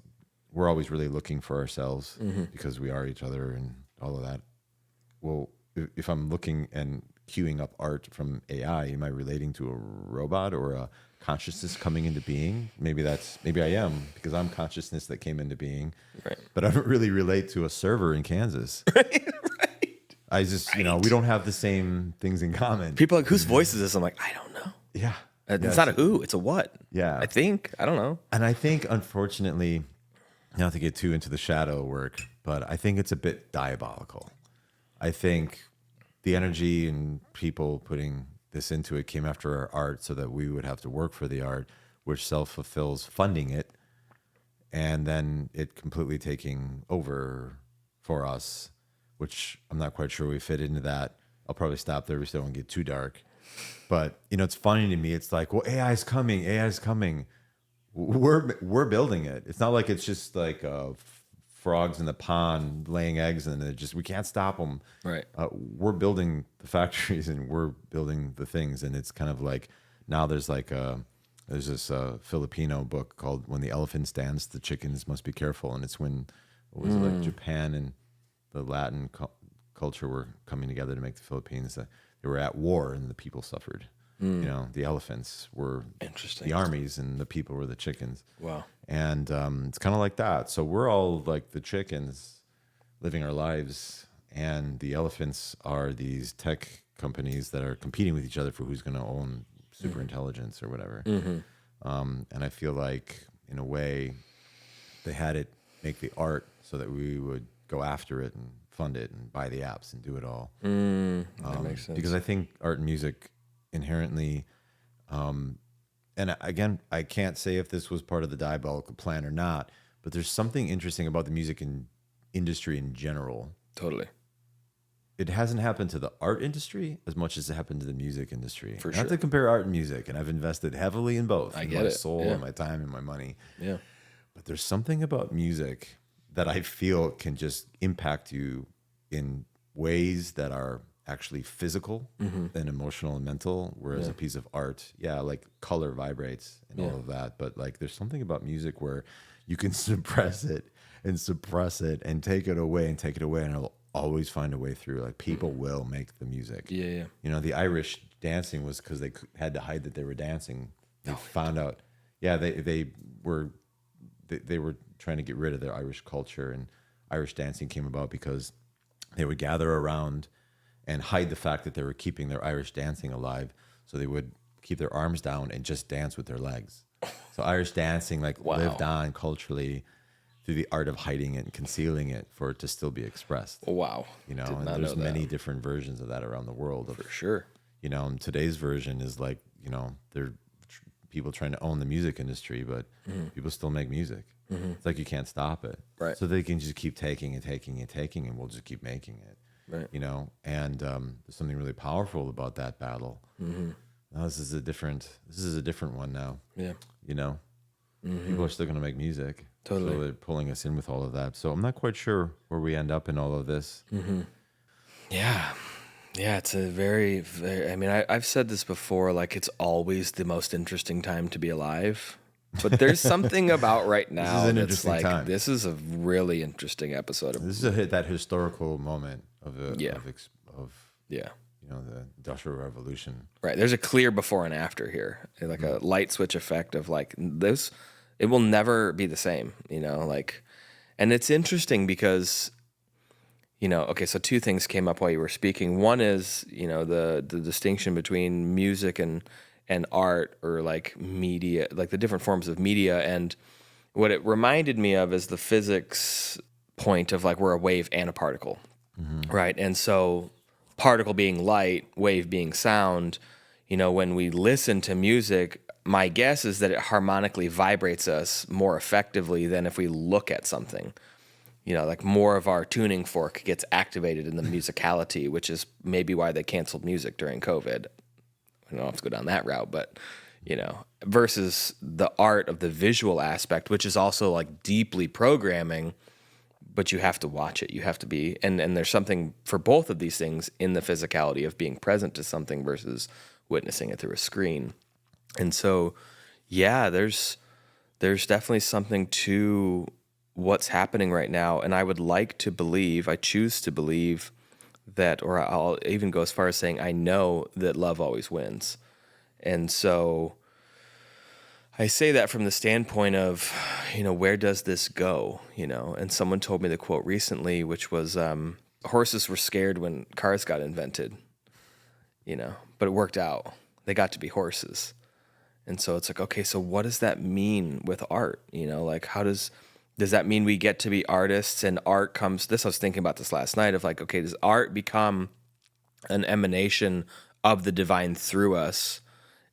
we're always really looking for ourselves because we are each other and all of that. Well, if I'm looking and queuing up art from AI, am I relating to a robot or a consciousness coming into being? Maybe I am, because I'm consciousness that came into being. Right. But I don't really relate to a server in Kansas. Right. I just, we don't have the same things in common. People are like, whose voice is this? I'm like, I don't know. Yeah. It's not a who, it's a what. Yeah. I think. I don't know. And I think, unfortunately, not to get too into the shadow work, but I think it's a bit diabolical. I think the energy and people putting this into it came after our art so that we would have to work for the art, which self-fulfills funding it, and then it completely taking over for us, which I'm not quite sure we fit into that. I'll probably stop there. We still don't get too dark. But, it's funny to me. It's like, well, AI is coming. AI is coming. We're building it. It's not like it's just like frogs in the pond laying eggs, and we can't stop them. Right. We're building the factories and we're building the things, and it's kind of like now there's this Filipino book called "When the Elephants Dance, the Chickens Must Be Careful," and it's when like Japan and the Latin culture were coming together to make the Philippines. They were at war and the people suffered. The elephants were Interesting. the armies and the people were the chickens. Wow. And it's kind of like that. So we're all like the chickens living our lives, and the elephants are these tech companies that are competing with each other for who's going to own super intelligence or whatever. And I feel like, in a way, they had it make the art so that we would go after it and fund it and buy the apps and do it all. That makes sense. Because I think art and music inherently, and again, I can't say if this was part of the diabolical plan or not, but there's something interesting about the music industry in general. Totally. It hasn't happened to the art industry as much as it happened to the music industry. For Not sure. to compare art and music, and I've invested heavily in both. I in get my it. soul Yeah. and my time and my money. Yeah. But there's something about music that I feel can just impact you in ways that are actually physical than emotional and mental. Whereas a piece of art, like color vibrates and all of that. But like there's something about music where you can suppress it and take it away, and it'll always find a way through. Like people will make the music. Yeah. Yeah. The Irish dancing was because they had to hide that they were dancing. They found out, they were trying to get rid of their Irish culture, and Irish dancing came about because they would gather around and hide the fact that they were keeping their Irish dancing alive. So they would keep their arms down and just dance with their legs. So Irish dancing lived on culturally through the art of hiding it and concealing it for it to still be expressed. Oh, wow. And there's many different versions of that around the world. For sure. And today's version is like, they're people trying to own the music industry, but people still make music. It's like you can't stop it. Right. So they can just keep taking and taking and taking, and we'll just keep making it. Right. you know, and there's something really powerful about that battle. Now this is a different one now, Yeah. you know. People are still going to make music. Totally. So they're pulling us in with all of that. So I'm not quite sure where we end up in all of this. Yeah. Yeah, it's a very, very, I mean, I've said this before, like it's always the most interesting time to be alive. But there's something about right now an that's interesting like, time. this is a really interesting episode. This is that historical moment of Yeah. you know, the Industrial Revolution. Right. There's a clear before and after here, like a light switch effect of like this, it will never be the same, you know, like, and it's interesting because, you know, okay, so two things came up while you were speaking. One is, you know, the distinction between music and art, or like media, like the different forms of media. And what it reminded me of is the physics point of like we're a wave and a particle, right? And so particle being light, wave being sound, you know, when we listen to music, my guess is that it harmonically vibrates us more effectively than if we look at something. You know, like more of our tuning fork gets activated in the musicality, which is maybe why they canceled music during COVID. I don't have to go down that route, but, you know, versus the art of the visual aspect, which is also like deeply programming, but you have to watch it. You have to be, and there's something for both of these things in the physicality of being present to something versus witnessing it through a screen. And so, yeah, there's definitely something to what's happening right now. And I would like to believe, I choose to believe that, or I'll even go as far as saying, I know that love always wins. And so I say that from the standpoint of, you know, where does this go? You know, and someone told me the quote recently, which was, horses were scared when cars got invented, you know, but it worked out. They got to be horses. And so it's like, okay, so what does that mean with art? You know, like how does that mean we get to be artists and art comes, I was thinking about this last night of like, okay, does art become an emanation of the divine through us?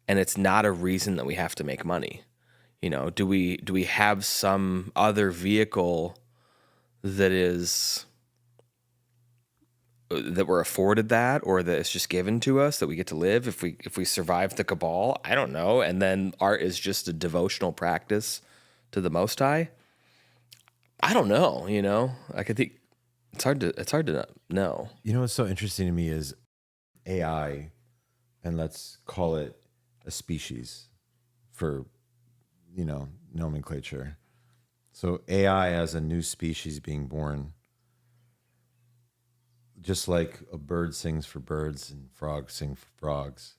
And it's not a reason that we have to make money. You know, do we have some other vehicle that is that we're afforded that, or that it's just given to us that we get to live if we survive the cabal? I don't know. And then art is just a devotional practice to the Most High. I don't know. You know, I could think it's hard to know. You know what's so interesting to me is AI, and let's call it a species for, you know, nomenclature. So AI as a new species being born, just like a bird sings for birds and frogs sing for frogs.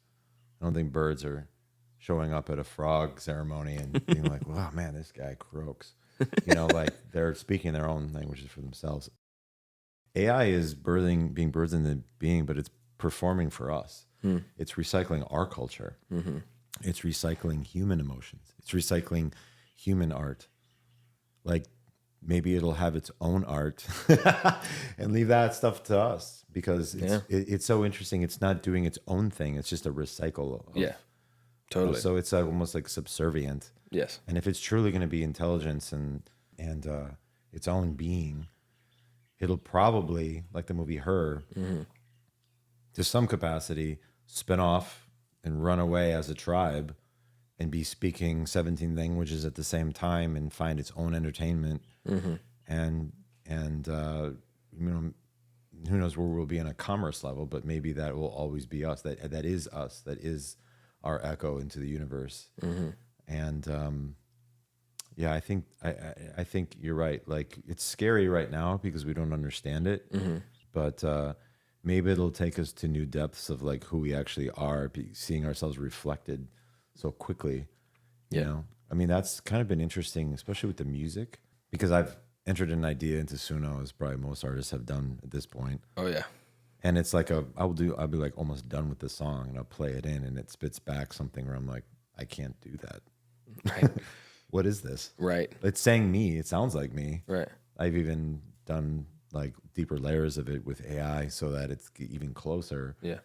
I don't think birds are showing up at a frog ceremony and being like, wow, man, this guy croaks. You know, like they're speaking their own languages for themselves. AI is being birds in the being, but it's performing for us. It's recycling our culture. It's recycling human emotions. It's recycling human art. Like maybe it'll have its own art and leave that stuff to us, because it's so interesting. It's not doing its own thing. It's just a recycle. Totally. So it's almost like subservient. Yes. And if it's truly going to be intelligence and its own being, it'll probably, like the movie Her, to some capacity, spin off and run away as a tribe and be speaking 17 languages at the same time and find its own entertainment. And you know, who knows where we'll be on a commerce level, but maybe that will always be us. That is us. That is our echo into the universe. And yeah, I think you're right. Like it's scary right now because we don't understand it, but maybe it'll take us to new depths of like who we actually are, seeing ourselves reflected so quickly. You know, I mean, that's kind of been interesting, especially with the music, because I've entered an idea into Suno, as probably most artists have done at this point. Oh yeah. And it's like I'll be like almost done with the song and I'll play it in and it spits back something where I'm like, I can't do that. Right. What is this? Right. It's saying me. It sounds like me. Right. I've even done like deeper layers of it with AI so that it's even closer. Yeah.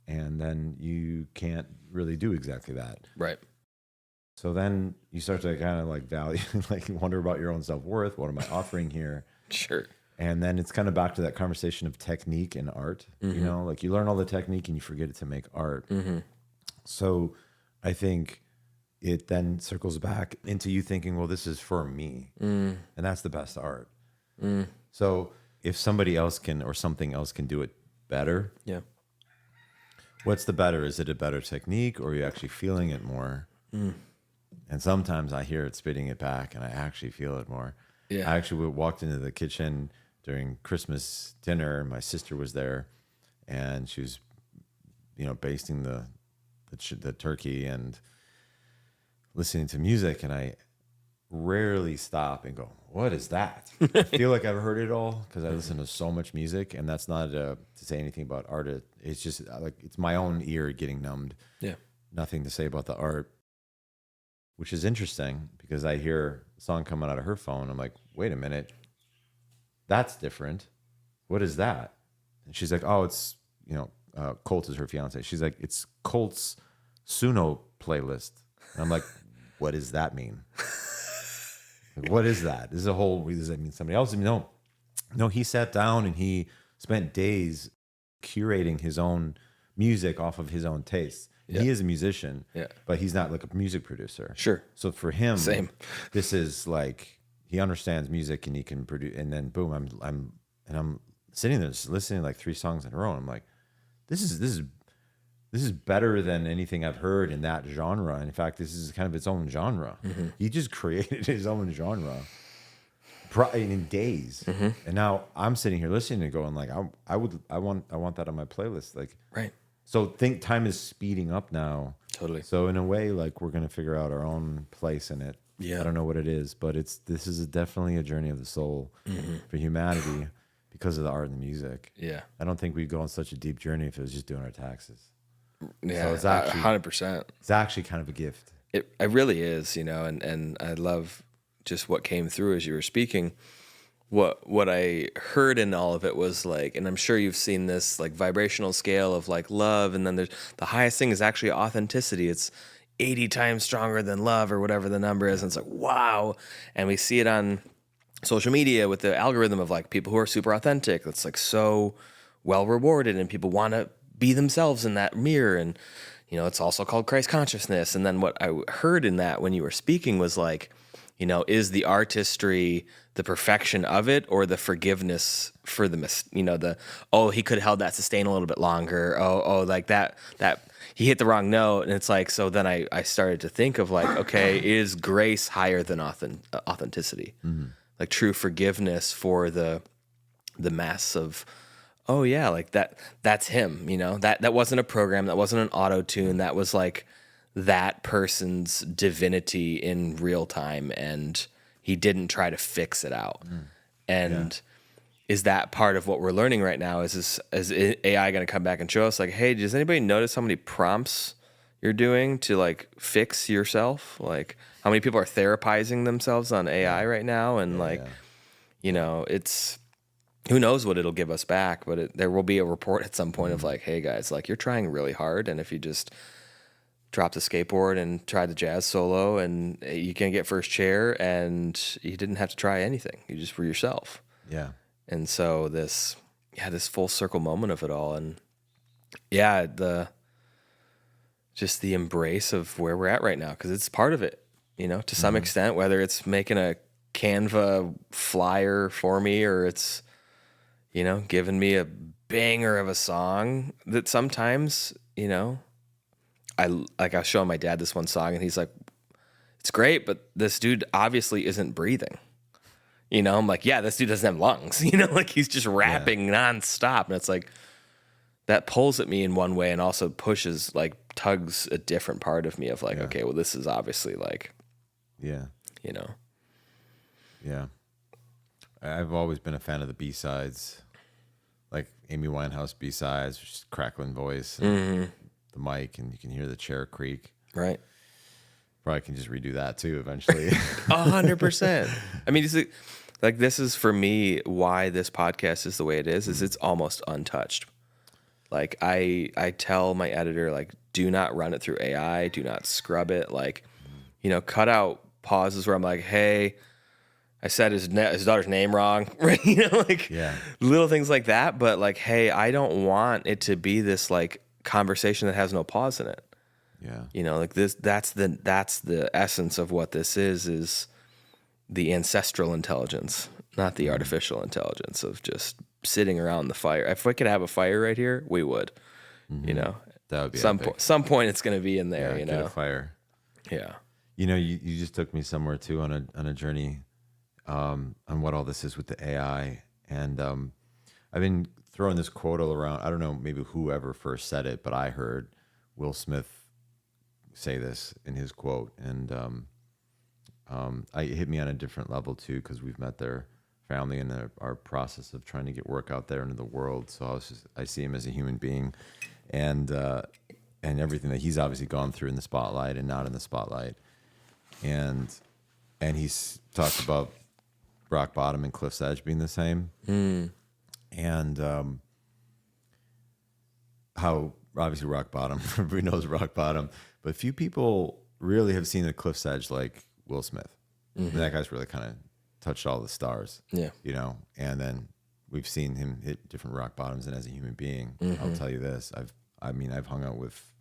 And then you can't really do exactly that. Right. So then you start to kind of like value, like wonder about your own self-worth. What am I offering here? Sure. And then it's kind of back to that conversation of technique and art. You know, like you learn all the technique and you forget it to make art. So I think it then circles back into you thinking, well, this is for me. And that's the best art. So if somebody else can, or something else can do it better, Yeah. what's the better? Is it a better technique, or are you actually feeling it more? And sometimes I hear it spitting it back and I actually feel it more. Yeah. I actually walked into the kitchen during Christmas dinner, and my sister was there, and she was, you know, basting the turkey and listening to music, and I rarely stop and go, what is that? I feel like I've heard it all because I listen to so much music, and that's not to say anything about art. It's just like, it's my own ear getting numbed. Yeah. Nothing to say about the art, which is interesting because I hear a song coming out of her phone. I'm like, wait a minute, that's different. What is that? And she's like, oh, it's, you know, Colt is her fiance. She's like, it's Colt's Suno playlist. And I'm like, what does that mean? Like, what is that? This is a whole, does that mean somebody else? No, he sat down and he spent days curating his own music off of his own tastes. Yeah. He is a musician, Yeah. but he's not like a music producer. Sure. So for him, Same. this is like, he understands music and he can produce. And then boom, I'm sitting there just listening to like 3 songs in a row. And I'm like, this is better than anything I've heard in that genre. And in fact, this is kind of its own genre. He just created his own genre in days. And now I'm sitting here listening and going like, I want that on my playlist. Like, Right. so think time is speeding up now. Totally. So in a way, like, we're going to figure out our own place in it. Yeah. I don't know what it is, but this is definitely a journey of the soul for humanity because of the art and the music. Yeah. I don't think we'd go on such a deep journey if it was just doing our taxes. Yeah. So it's actually 100%. It's actually kind of a gift. It really is, you know, and I love just what came through as you were speaking. What I heard in all of it was like, and I'm sure you've seen this like vibrational scale of like love, and then there's the highest thing is actually authenticity. It's 80 times stronger than love or whatever the number is. And it's like, wow. And we see it on social media with the algorithm of like people who are super authentic. That's like so well rewarded, and people want to be themselves in that mirror. And, you know, it's also called Christ consciousness. And then what I heard in that when you were speaking was like, you know, is the artistry the perfection of it, or the forgiveness for the he could have held that sustain a little bit longer. Like that he hit the wrong note. And it's like, so then I started to think of like, okay, is grace higher than authenticity? Like true forgiveness for the mess of, oh yeah, like that's him, you know, that wasn't a program, that wasn't an auto tune, that was like that person's divinity in real time, and he didn't try to fix it out. And is that part of what we're learning right now? Is AI going to come back and show us like, hey, does anybody notice how many prompts you're doing to like fix yourself? Like how many people are therapizing themselves on AI right now? And you know, it's, who knows what it'll give us back, but there will be a report at some point of like, hey guys, like you're trying really hard. And if you just drop the skateboard and try the jazz solo, and you can get first chair, and you didn't have to try anything. You just were yourself. Yeah. And so this full circle moment of it all. And yeah, the embrace of where we're at right now, because it's part of it, you know, to some extent, whether it's making a Canva flyer for me, or it's, you know, giving me a banger of a song that sometimes, you know, I was showing my dad this one song, and he's like, it's great, but this dude obviously isn't breathing. You know, I'm like, yeah, this dude doesn't have lungs. You know, like he's just rapping nonstop. And it's like, that pulls at me in one way, and also pushes, like tugs a different part of me of like, okay, well, this is obviously like, you know. Yeah. I've always been a fan of the B-sides, like Amy Winehouse B-sides, just crackling voice. And the mic, and you can hear the chair creak. Right. Probably can just redo that too eventually. 100%. I mean, this is for me why this podcast is the way it is it's almost untouched. Like I tell my editor, like, do not run it through AI, do not scrub it. Like, you know, cut out pauses where I'm like, hey, I said his daughter's name wrong, right? Like Yeah. little things like that. But like, hey, I don't want it to be this like conversation that has no pause in it. Yeah. Like this. That's the essence of what this is the ancestral intelligence, not the artificial intelligence of just sitting around the fire. If we could have a fire right here, we would. That would be some point it's going to be in there. Get a fire. Yeah. You just took me somewhere too on a journey on what all this is with the AI. And I've been throwing this quote all around. I don't know, maybe whoever first said it, but I heard Will Smith say this in his quote. And it hit me on a different level too, because we've met their family in our process of trying to get work out there into the world. So I see him as a human being, and everything that he's obviously gone through in the spotlight and not in the spotlight. And he's talked about rock bottom and cliff's edge being the same. And how obviously rock bottom, everybody knows rock bottom, but few people really have seen the cliff's edge like Will Smith. And that guy's really kind of touched all the stars. Yeah. And then we've seen him hit different rock bottoms. And as a human being, I'll tell you this, I've hung out with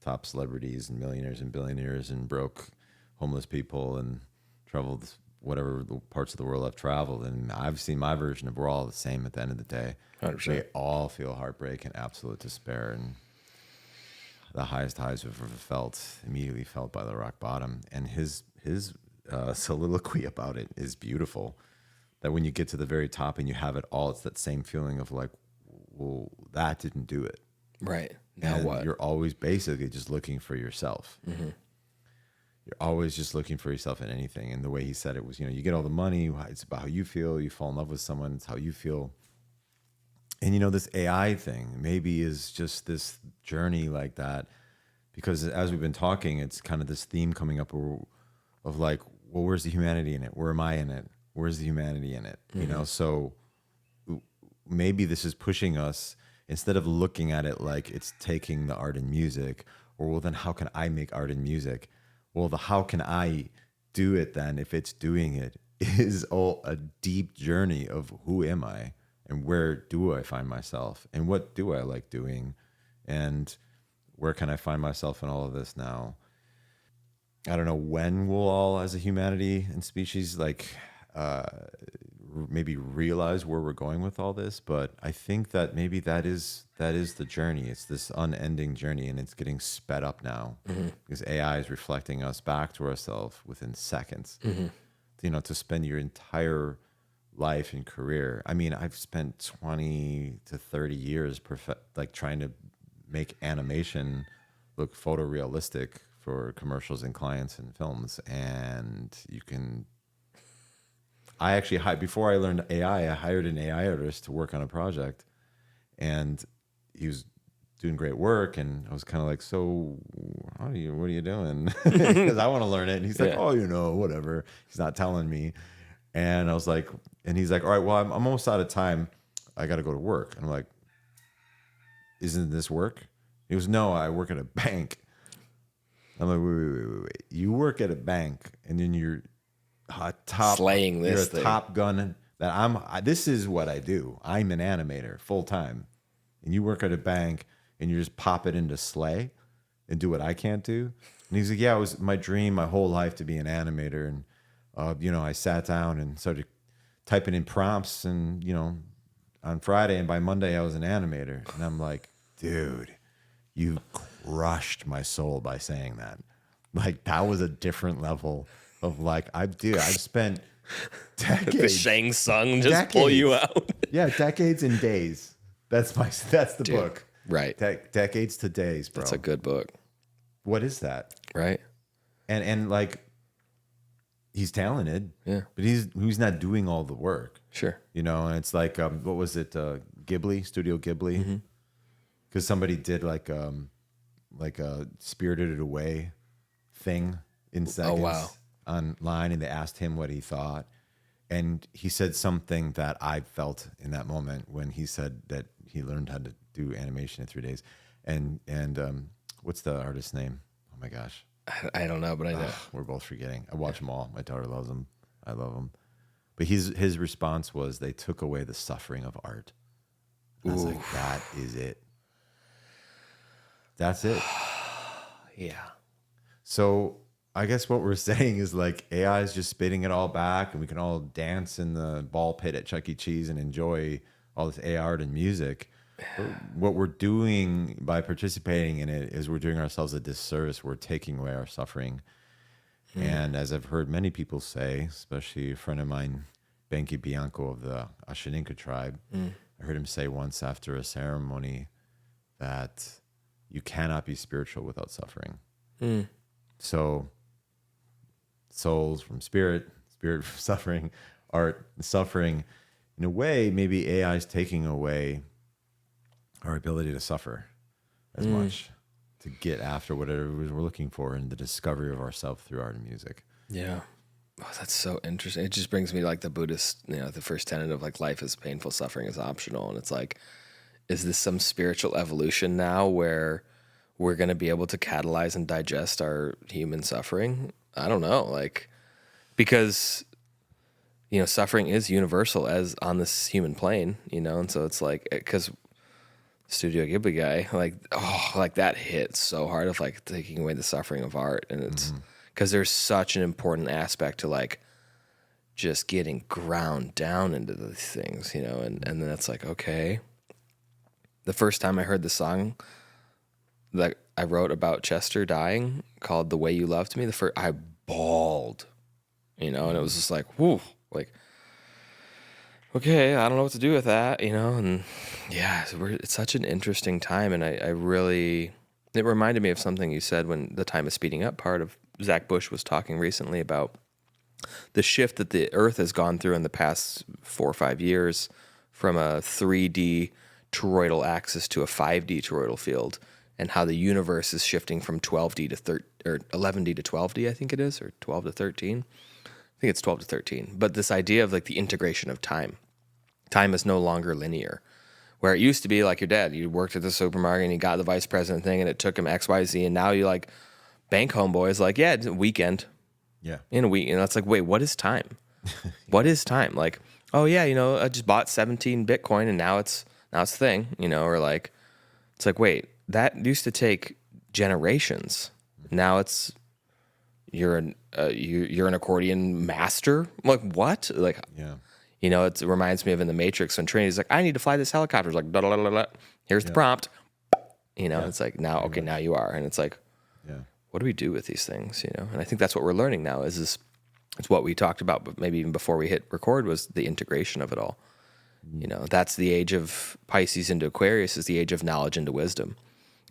top celebrities and millionaires and billionaires and broke homeless people and traveled whatever the parts of the world I've traveled. And I've seen my version of we're all the same at the end of the day. 100%. We all feel heartbreak and absolute despair. And the highest highs we've ever felt, immediately felt by the rock bottom. And his soliloquy about it is beautiful. That when you get to the very top and you have it all, it's that same feeling of like, well, that didn't do it. Right. Now And what? You're always basically just looking for yourself. You're always just looking for yourself in anything. And the way he said it was, you get all the money. It's about how you feel. You fall in love with someone. It's how you feel. And this AI thing maybe is just this journey like that, because as we've been talking, it's kind of this theme coming up of like, well, where's the humanity in it? Where am I in it? Where's the humanity in it? So maybe this is pushing us, instead of looking at it like it's taking the art and music, or well, then how can I make art and music? Well, the how can I do it then if it's doing it is all a deep journey of who am I and where do I find myself and what do I like doing and where can I find myself in all of this now? I don't know when we'll all, as a humanity and species, maybe realize where we're going with all this, but I think that maybe that is the journey. It's this unending journey, and it's getting sped up now because AI is reflecting us back to ourselves within seconds. To spend your entire life and career. I mean, I've spent 20 to 30 years trying to make animation look photorealistic for commercials and clients and films. And I actually, before I learned AI, I hired an AI artist to work on a project, and he was doing great work. And I was kind of like, so what are you doing? Because I want to learn it. And he's like, oh, whatever. He's not telling me. And I was like, and he's like, all right, well, I'm almost out of time. I got to go to work. And I'm like, isn't this work? He goes, no, I work at a bank. I'm like, wait. You work at a bank, and then you're slaying this thing. Top gun. This is what I do. I'm an animator full time, and you work at a bank, and you just pop it into Slay and do what I can't do. And he's like, yeah, it was my dream my whole life to be an animator. And I sat down and started typing in prompts, and on Friday, and by Monday I was an animator. And I'm like, dude, you crushed my soul by saying that. Like, that was a different level of like, I've spent decades. The Shang Tsung just pull you out. Yeah, decades and days. That's the book. Right. Decades to days, bro. That's a good book. What is that? Right. And like, he's talented. Yeah. But he's not doing all the work. Sure. And it's like, what was it? Ghibli, Studio Ghibli. Because somebody did like a Spirited Away thing in seconds online, and they asked him what he thought, and he said something that I felt in that moment when he said that he learned how to do animation in 3 days. And what's the artist's name? Oh my gosh, I don't know, but I know. We're both forgetting. I watch them all. My daughter loves them. I love them. But his response was they took away the suffering of art. And I was like, that is it. That's it. Yeah. So I guess what we're saying is like AI is just spitting it all back, and we can all dance in the ball pit at Chuck E. Cheese and enjoy all this AI art and music. But what we're doing by participating in it is we're doing ourselves a disservice. We're taking away our suffering. And as I've heard many people say, especially a friend of mine, Benki Bianco of the Ashaninka tribe, I heard him say once after a ceremony that you cannot be spiritual without suffering. So souls from spirit, spirit from suffering, art and suffering. In a way, maybe AI is taking away our ability to suffer as much, to get after whatever it is we're looking for in the discovery of ourselves through art and music. Yeah. Oh, that's so interesting. It just brings me to like the Buddhist, the first tenet of like life is painful, suffering is optional. And it's like, is this some spiritual evolution now where we're going to be able to catalyze and digest our human suffering? I don't know. Like, because, suffering is universal as on this human plane, and so it's like, because Studio Ghibli guy, like that hit so hard of like taking away the suffering of art. And it's because there's such an important aspect to like just getting ground down into these things, and then it's like, okay. The first time I heard the song that I wrote about Chester dying called The Way You Loved Me, I bawled, and it was just like, whoo, like, okay, I don't know what to do with that, and yeah, it's such an interesting time. And I really, it reminded me of something you said when the time is speeding up part of Zach Bush was talking recently about the shift that the earth has gone through in the past 4 or 5 years from a 3D toroidal axis to a 5D toroidal field, and how the universe is shifting from 12D to 11D to 12D, I think it is, or 12 to 13. I think it's 12 to 13. But this idea of like the integration of time. Time is no longer linear. Where it used to be like your dad, you worked at the supermarket and you got the vice president thing and it took him XYZ, and now you like bank homeboys like, yeah, it's a weekend. Yeah. In a week. And that's like, wait, what is time? What is time? Like, oh yeah, I just bought 17 Bitcoin and now it's a thing, or like, it's like, wait, that used to take generations. Now it's, you're an accordion master. Like what? Like, Yeah. It reminds me of in The Matrix when Trinity's like, I need to fly this helicopter. It's like, blah, blah, blah, blah. Here's the prompt. It's like, now, okay, now you are. And it's like, what do we do with these things? And I think that's what we're learning now is it's what we talked about, but maybe even before we hit record was the integration of it all. That's the age of Pisces into Aquarius is the age of knowledge into wisdom.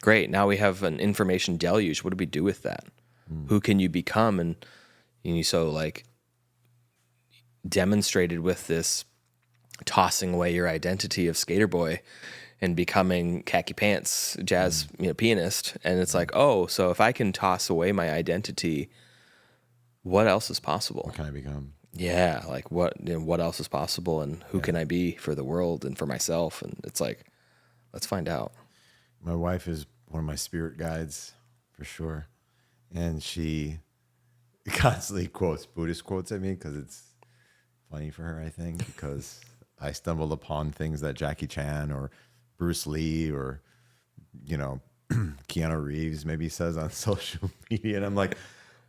Great. Now we have an information deluge. What do we do with that? Who can you become? And you so like demonstrated with this tossing away your identity of skater boy and becoming khaki pants jazz pianist. And it's like, oh, so if I can toss away my identity, what else is possible? What can I become? Yeah, like what else is possible, and who can I be for the world and for myself? And it's like, let's find out. My wife is one of my spirit guides for sure. And she constantly quotes Buddhist quotes at me because it's funny for her, I think, because I stumbled upon things that Jackie Chan or Bruce Lee or, Keanu Reeves maybe says on social media. And I'm like,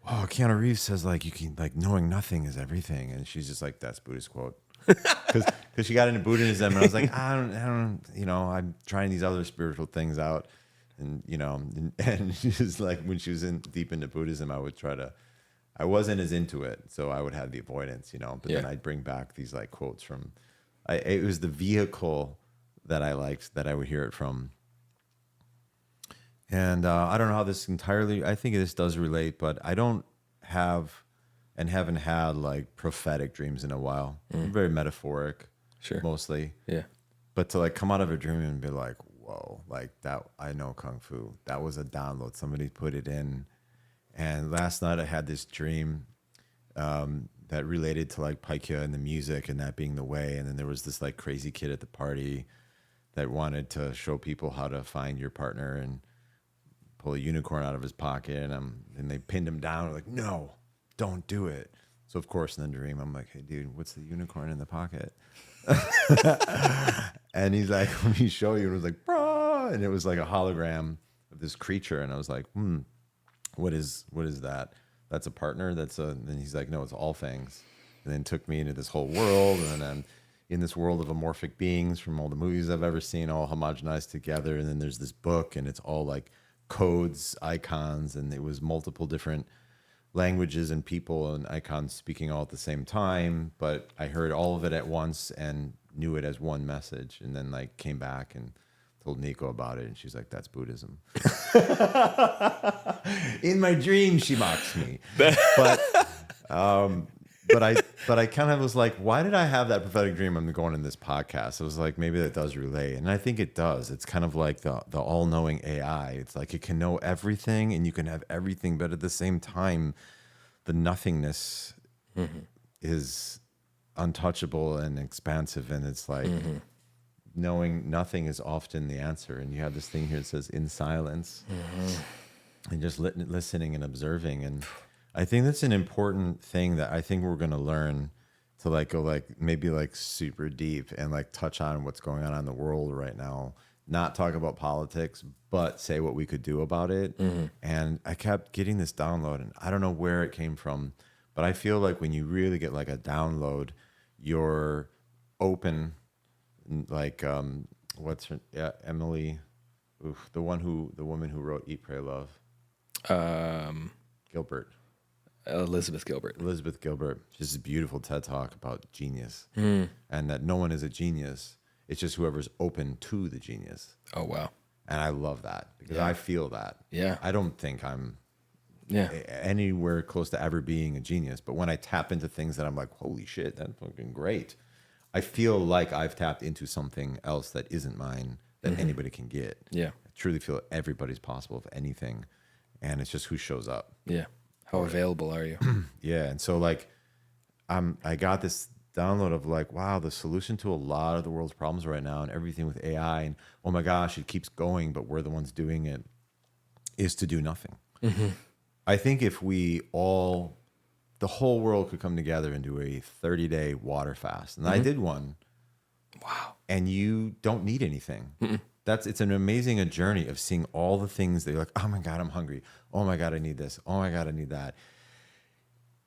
wow, Keanu Reeves says like, you can like knowing nothing is everything. And she's just like, that's Buddhist quote. Because she got into Buddhism and I was like, I don't, I'm trying these other spiritual things out. And, and she's like, when she was deep into Buddhism, I wasn't as into it. So I would have the avoidance, but then I'd bring back these like quotes from, it was the vehicle that I liked that I would hear it from. And I don't know how this entirely, I think this does relate, but I don't have and haven't had like prophetic dreams in a while. Very metaphoric, mostly. Yeah. But to like come out of a dream and be like, whoa, like that, I know Kung Fu. That was a download. Somebody put it in. And last night I had this dream that related to like Paikea and the music and that being the way. And then there was this like crazy kid at the party that wanted to show people how to find your partner and pull a unicorn out of his pocket. And they pinned him down. Like, no, don't do it. So of course in the dream, I'm like, hey dude, what's the unicorn in the pocket? And he's like, let me show you. And it was like, brah, and it was like a hologram of this creature. And I was like, what is that? That's a partner. And he's like, no, it's all fangs. And then took me into this whole world. And then I'm in this world of amorphic beings from all the movies I've ever seen, all homogenized together. And then there's this book, and it's all like codes, icons, and it was multiple different languages and people and icons speaking all at the same time. But I heard all of it at once and knew it as one message. And then like came back and told Nico about it, and she's like, that's Buddhism. In my dream, she mocks me. But I kind of was like, why did I have that prophetic dream? I'm going in this podcast. I was like, maybe that does relate. And I think it does. It's kind of like the all-knowing AI. It's like it can know everything and you can have everything, but at the same time, the nothingness is untouchable and expansive. And it's like knowing nothing is often the answer. And you have this thing here that says in silence and just listening and observing. And I think that's an important thing that I think we're going to learn to like go like maybe like super deep and like touch on what's going on in the world right now. Not talk about politics, but say what we could do about it. And I kept getting this download, and I don't know where it came from, but I feel like when you really get like a download, you're open. Like what's her? Yeah, Emily, the woman who wrote Eat, Pray, Love. Gilbert. Elizabeth Gilbert. Just a beautiful TED Talk about genius, and that no one is a genius. It's just whoever's open to the genius. Oh, wow. And I love that because I feel that. Yeah. I don't think I'm anywhere close to ever being a genius. But when I tap into things that I'm like, holy shit, that's fucking great. I feel like I've tapped into something else that isn't mine that anybody can get. Yeah. I truly feel everybody's possible of anything. And it's just who shows up. Yeah. How available are you? Yeah. And so like I got this download of like, wow, the solution to a lot of the world's problems right now and everything with AI and oh my gosh, it keeps going, but we're the ones doing it, is to do nothing. I think if the whole world could come together and do a 30-day water fast, and I did one. Wow. And you don't need anything. It's an amazing journey of seeing all the things that you're like, oh my God, I'm hungry. Oh my God, I need this. Oh my God, I need that.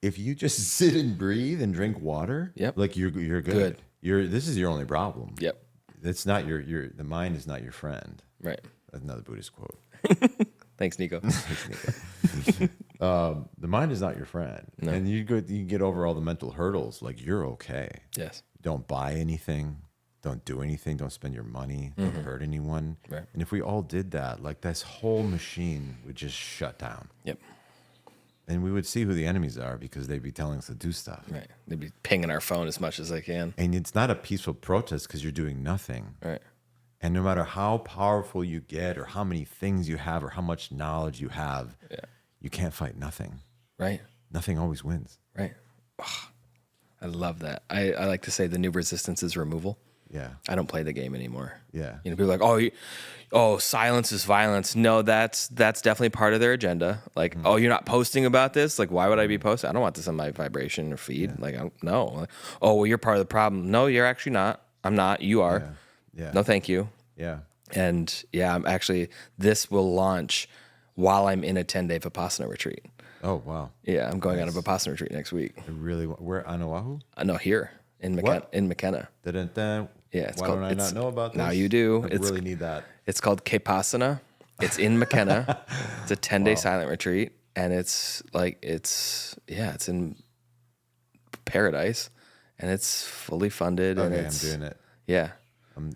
If you just sit and breathe and drink water, like you're good. This is your only problem. Yep. It's not the mind is not your friend. Right. That's another Buddhist quote. Thanks, Nico. The mind is not your friend. No. And you get over all the mental hurdles, like you're okay. Yes. Don't buy anything. Don't do anything. Don't spend your money. Don't hurt anyone. Right. And if we all did that, like this whole machine would just shut down. Yep. And we would see who the enemies are because they'd be telling us to do stuff. Right. They'd be pinging our phone as much as they can. And it's not a peaceful protest because you're doing nothing. Right. And no matter how powerful you get or how many things you have or how much knowledge you have, you can't fight nothing. Right. Nothing always wins. Right. Oh, I love that. I like to say the new resistance is removal. Yeah. I don't play the game anymore. Yeah. You know, people are like, silence is violence. No, that's definitely part of their agenda. Like, oh, you're not posting about this? Like, why would I be posting? I don't want this on my vibration or feed. Yeah. Like, no. Like, oh, well, you're part of the problem. No, you're actually not. I'm not. You are. Yeah. No, thank you. Yeah. And I'm actually, this will launch while I'm in a 10-day Vipassana retreat. Oh, wow. Yeah, I'm going on a Vipassana retreat next week. Where on Oahu? No, here in McKenna. Dun-dun-dun. Yeah, it's Why don't I not know about this? Now you do. I really need that. It's called Kepasana. It's in McKenna. It's a 10-day silent retreat, and it's in paradise, and it's fully funded. Okay, and I'm doing it. Yeah.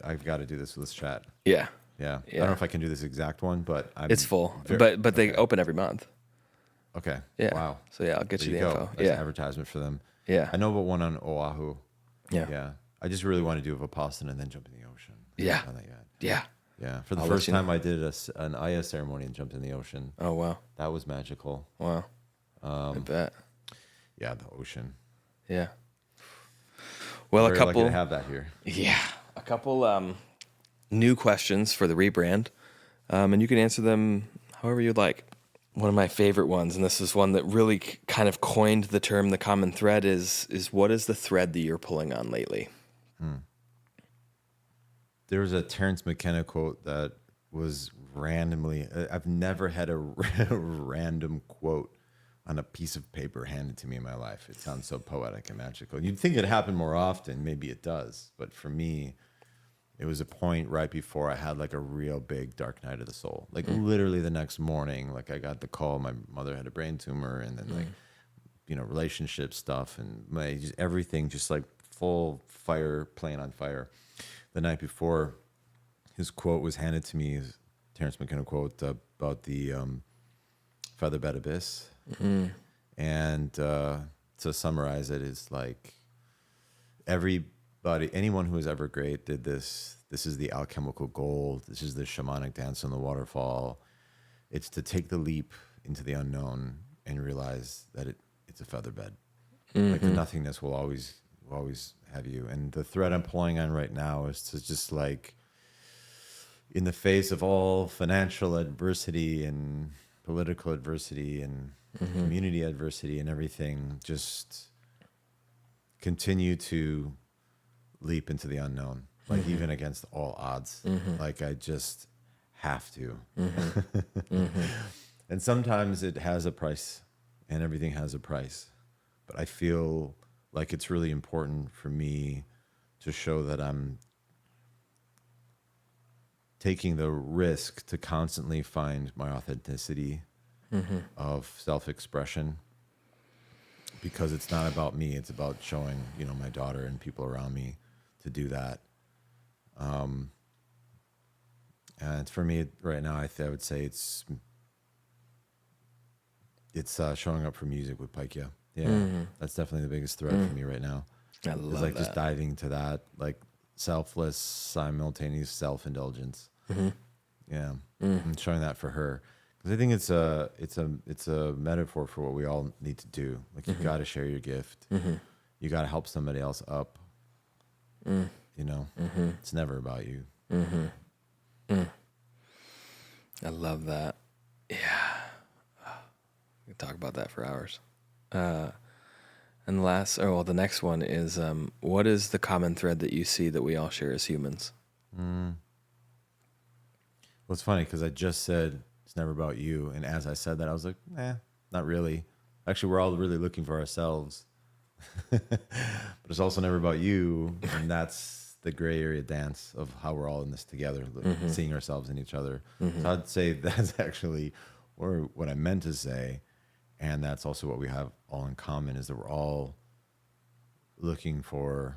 I've got to do this. Let's chat. Yeah. Yeah. I don't know if I can do this exact one, but it's full. But they open every month. Okay. Yeah. Wow. So I'll get you the info. That's an advertisement for them. Yeah. I know about one on Oahu. Yeah. Yeah. I just really want to do a Vipassana and then jump in the ocean. Yeah. I haven't done that yet. Yeah. Yeah. For the first time, I did an Aya ceremony and jumped in the ocean. Oh, wow. That was magical. Wow. I bet. Yeah, the ocean. Yeah. Well, Very lucky to have that here. Yeah. A couple new questions for the rebrand. And you can answer them however you'd like. one of my favorite ones, and this is one that really kind of coined the term, the common thread is what is the thread that you're pulling on lately? There was a Terrence McKenna quote that was randomly, I've never had a random quote on a piece of paper handed to me in my life. It sounds so poetic and magical. You'd think it happened more often. Maybe it does. But for me, it was a point right before I had like a real big dark night of the soul. Like literally the next morning, like I got the call, my mother had a brain tumor, and then like, relationship stuff and everything just like full fire, playing on fire. The night before, his quote was handed to me, Terrence McKenna quote about the featherbed abyss. And to summarize it, is like anyone who is ever great did this. This is the alchemical gold. This is the shamanic dance on the waterfall. It's to take the leap into the unknown and realize that it's a featherbed. Like the nothingness will always have you. And the thread I'm pulling on right now is to just like, in the face of all financial adversity and political adversity and community adversity and everything, just continue to leap into the unknown, like even against all odds. Like I just have to. And sometimes it has a price, and everything has a price. But I feel like it's really important for me to show that I'm taking the risk to constantly find my authenticity of self-expression, because it's not about me. It's about showing, my daughter and people around me to do that. And for me right now, I would say it's showing up for music with Paikea. Yeah, that's definitely the biggest thread for me right now. I love it's like that. Just diving to that, like selfless, simultaneous self-indulgence. Yeah, and showing that for her, because I think it's a metaphor for what we all need to do. Like you got to share your gift. You got to help somebody else up. It's never about you. I love that. Yeah, we can talk about that for hours. And the next one is, what is the common thread that you see that we all share as humans? Well, it's funny because I just said it's never about you, and as I said that, I was like, not really. Actually, we're all really looking for ourselves, but it's also never about you, and that's the gray area dance of how we're all in this together, seeing ourselves in each other. So I'd say that's actually, or what I meant to say, and that's also what we have all in common, is that we're all looking for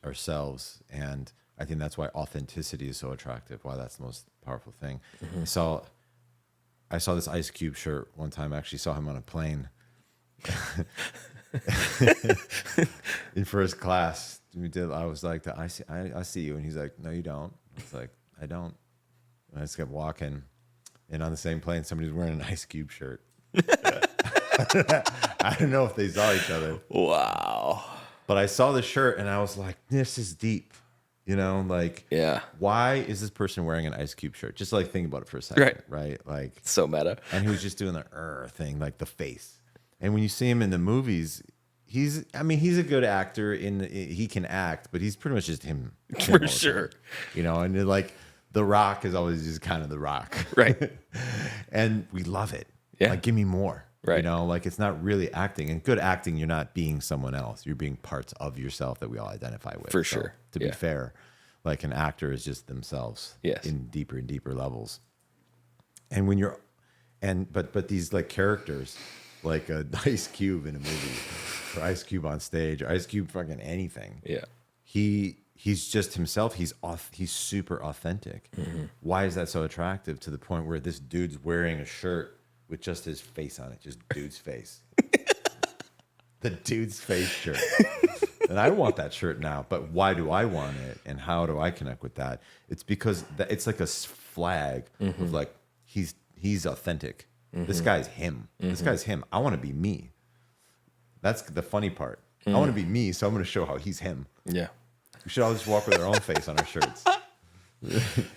ourselves. And I think that's why authenticity is so attractive, why that's the most powerful thing. I saw this Ice Cube shirt one time. I actually saw him on a plane in first class. I was like, I see you. And he's like, no, you don't. I was like, I don't. And I just kept walking. And on the same plane, somebody's wearing an Ice Cube shirt. I don't know if they saw each other. Wow. But I saw the shirt and I was like, this is deep. Yeah. Why is this person wearing an Ice Cube shirt? Just like think about it for a second, right? Like, so meta. And he was just doing the thing, like the face. And when you see him in the movies, he's a good actor. He can act, but he's pretty much just him For sure. And like The Rock is always just kind of The Rock, right? And we love it. Yeah. Like, give me more. Right. Like it's not really acting. And good acting, you're not being someone else. You're being parts of yourself that we all identify with. For sure. To be fair, like an actor is just themselves. Yes. In deeper and deeper levels. And when you're, but these like characters, like a Ice Cube in a movie, or Ice Cube on stage, or Ice Cube fucking anything. Yeah. He's just himself. He's super authentic. Why is that so attractive to the point where this dude's wearing a shirt with just his face on it, just dude's face. The dude's face shirt. And I want that shirt now, but why do I want it? And how do I connect with that? It's because it's like a flag of like, he's authentic. This guy's him. This guy's him. I want to be me. That's the funny part. I want to be me, so I'm going to show how he's him. Yeah. We should all just walk with our own face on our shirts.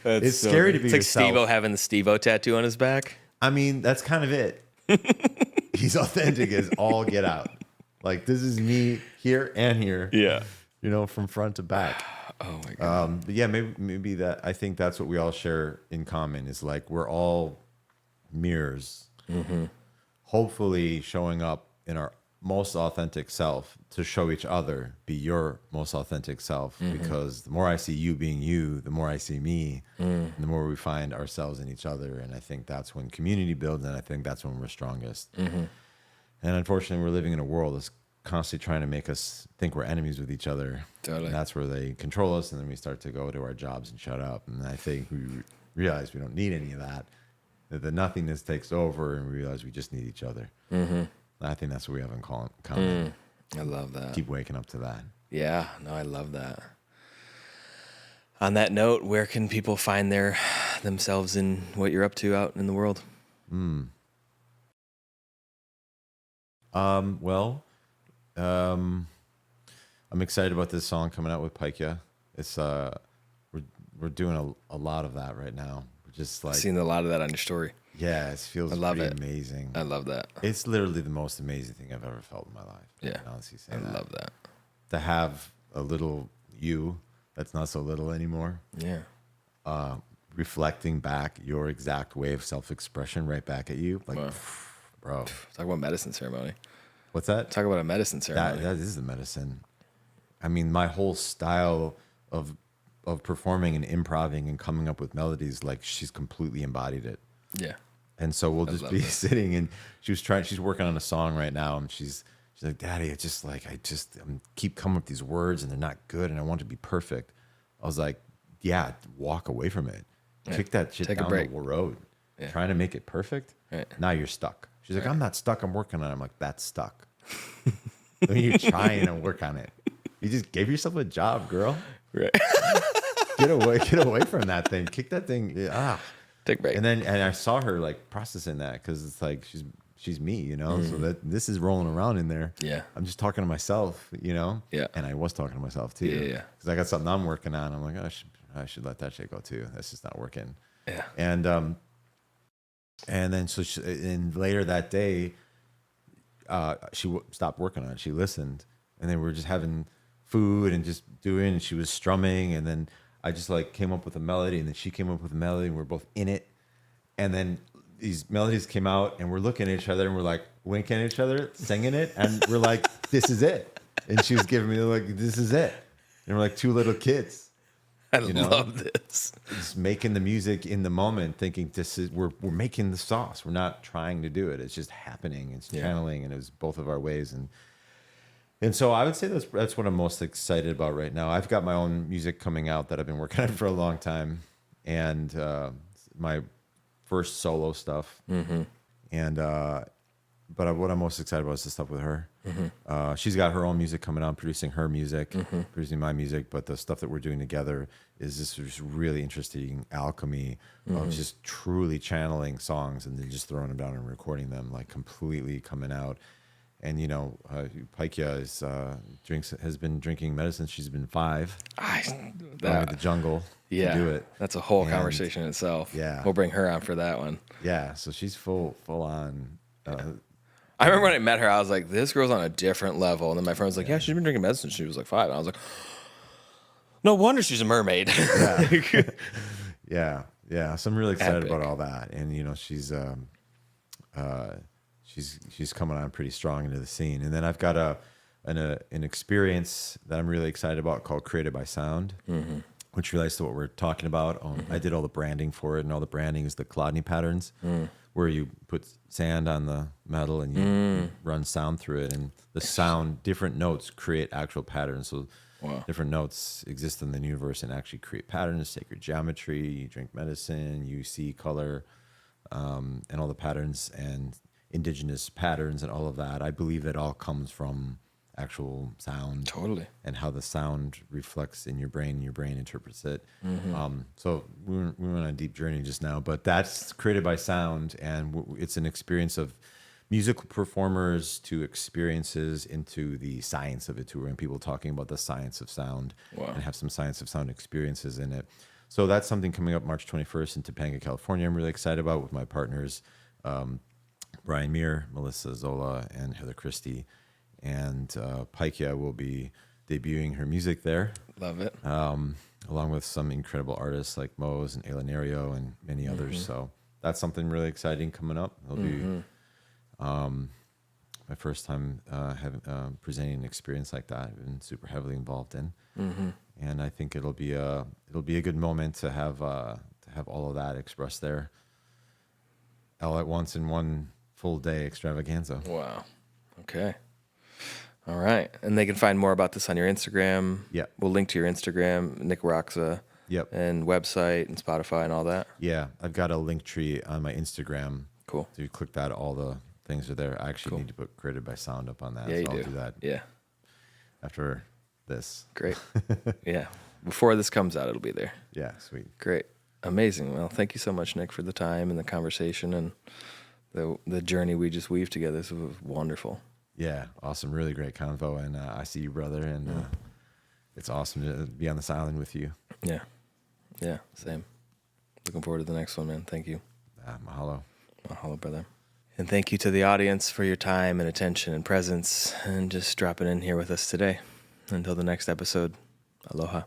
It's scary to be yourself. It's like yourself. Steve-O having the Steve-O tattoo on his back. I mean, that's kind of it. He's authentic as all get out. Like, this is me here and here. Yeah. You know, from front to back. Oh my God. But yeah, maybe that, I think that's what we all share in common is like, we're all mirrors, hopefully showing up in our most authentic self to show each other, be your most authentic self, because the more I see you being you, the more I see me, and the more we find ourselves in each other. And I think that's when community builds, and I think that's when we're strongest. And unfortunately, we're living in a world that's constantly trying to make us think we're enemies with each other. Totally. And that's where they control us, and then we start to go to our jobs and shut up. And I think we realize we don't need any of that, that the nothingness takes over, and we realize we just need each other. I think that's what we have in common. I love that. Keep waking up to that. Yeah, no, I love that. On that note, where can people find themselves in what you're up to out in the world? I'm excited about this song coming out with Paikea. It's we're doing a lot of that right now. We're just like, I've seen a lot of that on your story. yeah, it feels pretty amazing. I love that. It's literally the most amazing thing I've ever felt in my life. Yeah, I can honestly say I that. love that. To have a little you that's not so little anymore. Yeah. Reflecting back your exact way of self-expression right back at you. Like, Wow. bro. Talk about medicine ceremony. What's that? Talk about a medicine ceremony. That is the medicine. I mean, my whole style of performing and improving and coming up with melodies, like, she's completely embodied it. Yeah. And so we'll just be sitting, and she's working on a song right now, and she's like, Daddy, it's just like, I keep coming up with these words and they're not good, and I want it to be perfect. I was like, yeah, walk away from it. Yeah. Kick that shit down the road. Yeah. Trying to make it perfect. Right. Now you're stuck. She's like, I'm not stuck. I'm working on it. I'm like, that's stuck. When you're trying to work on it, you just gave yourself a job, girl. Right. Get away from that thing. Kick that thing. Take a break. And I saw her like processing that, because it's like she's me, you know. So that this is rolling around in there. Yeah. I'm just talking to myself, you know. Yeah. And I was talking to myself too. Yeah. Because I got something I'm working on. I'm like, I should let that shit go too. That's just not working. Yeah. And then and later that day, she stopped working on it. She listened, and then we were just having food and just doing. And she was strumming, and then I just like came up with a melody, and then she came up with a melody, and we're both in it. And then these melodies came out, and we're looking at each other, and we're like winking at each other, singing it, and we're like, "This is it." And she was giving me like, "This is it," and we're like two little kids. I love this. Just making the music in the moment, thinking we're making the sauce. We're not trying to do it. It's just happening. It's channeling, and it was both of our ways. And so I would say that's what I'm most excited about right now. I've got my own music coming out that I've been working on for a long time, and my first solo stuff. And but what I'm most excited about is the stuff with her. She's got her own music coming out, producing her music, producing my music. But the stuff that we're doing together is this just really interesting alchemy of just truly channeling songs and then just throwing them down and recording them, like completely coming out. And you know, Paikea has been drinking medicine. She's been 5. Going to the jungle. Yeah, to do it. That's a whole conversation in itself. Yeah, we'll bring her on for that one. Yeah, so she's full on. I remember when I met her, I was like, this girl's on a different level. And then my friend was like, yeah, she's been drinking medicine since she was like 5. And I was like, no wonder she's a mermaid. Yeah. So I'm really excited about all that. And, you know, she's coming on pretty strong into the scene. And then I've got an experience that I'm really excited about called Created by Sound, which relates to what we're talking about. I did all the branding for it, and all the branding is the Chladni patterns, where you put sand on the metal and you run sound through it, and the sound, different notes create actual patterns. So different notes exist in the universe and actually create patterns, sacred geometry. You drink medicine, you see color, and all the patterns and indigenous patterns and all of that. I believe it all comes from actual sound. Totally. And how the sound reflects in your brain and your brain interprets it. So we went on a deep journey just now, but that's Created by Sound, and it's an experience of musical performers to experiences into the science of it too, and people talking about the science of sound and have some science of sound experiences in it. So that's something coming up March 21st in Topanga, California. I'm really excited about with my partners, Brian Muir, Melissa Zola, and Heather Christie. And Paikea will be debuting her music there. Love it. Along with some incredible artists like Mose and Elanario and many others. So that's something really exciting coming up. It'll be my first time having presenting an experience like that. I've been super heavily involved in, and I think it'll be a good moment to have all of that expressed there, all at once in one full day extravaganza. Wow. Okay. All right. And they can find more about this on your Instagram. Yep. We'll link to your Instagram, Nick Waraksa. Yep. And website and Spotify and all that. Yeah. I've got a link tree on my Instagram. Cool. So you click that, all the things are there. I actually need to put Created by Sound up on that. Yeah, so you I'll do that. Yeah. After this. Great. Yeah. Before this comes out, it'll be there. Yeah. Sweet. Great. Amazing. Well, thank you so much, Nick, for the time and the conversation and the journey we just weaved together. This was wonderful. Yeah, awesome. Really great convo. And I see you, brother. And it's awesome to be on this island with you. Yeah. Yeah, same. Looking forward to the next one, man. Thank you. Mahalo. Mahalo, brother. And thank you to the audience for your time and attention and presence and just dropping in here with us today. Until the next episode, aloha.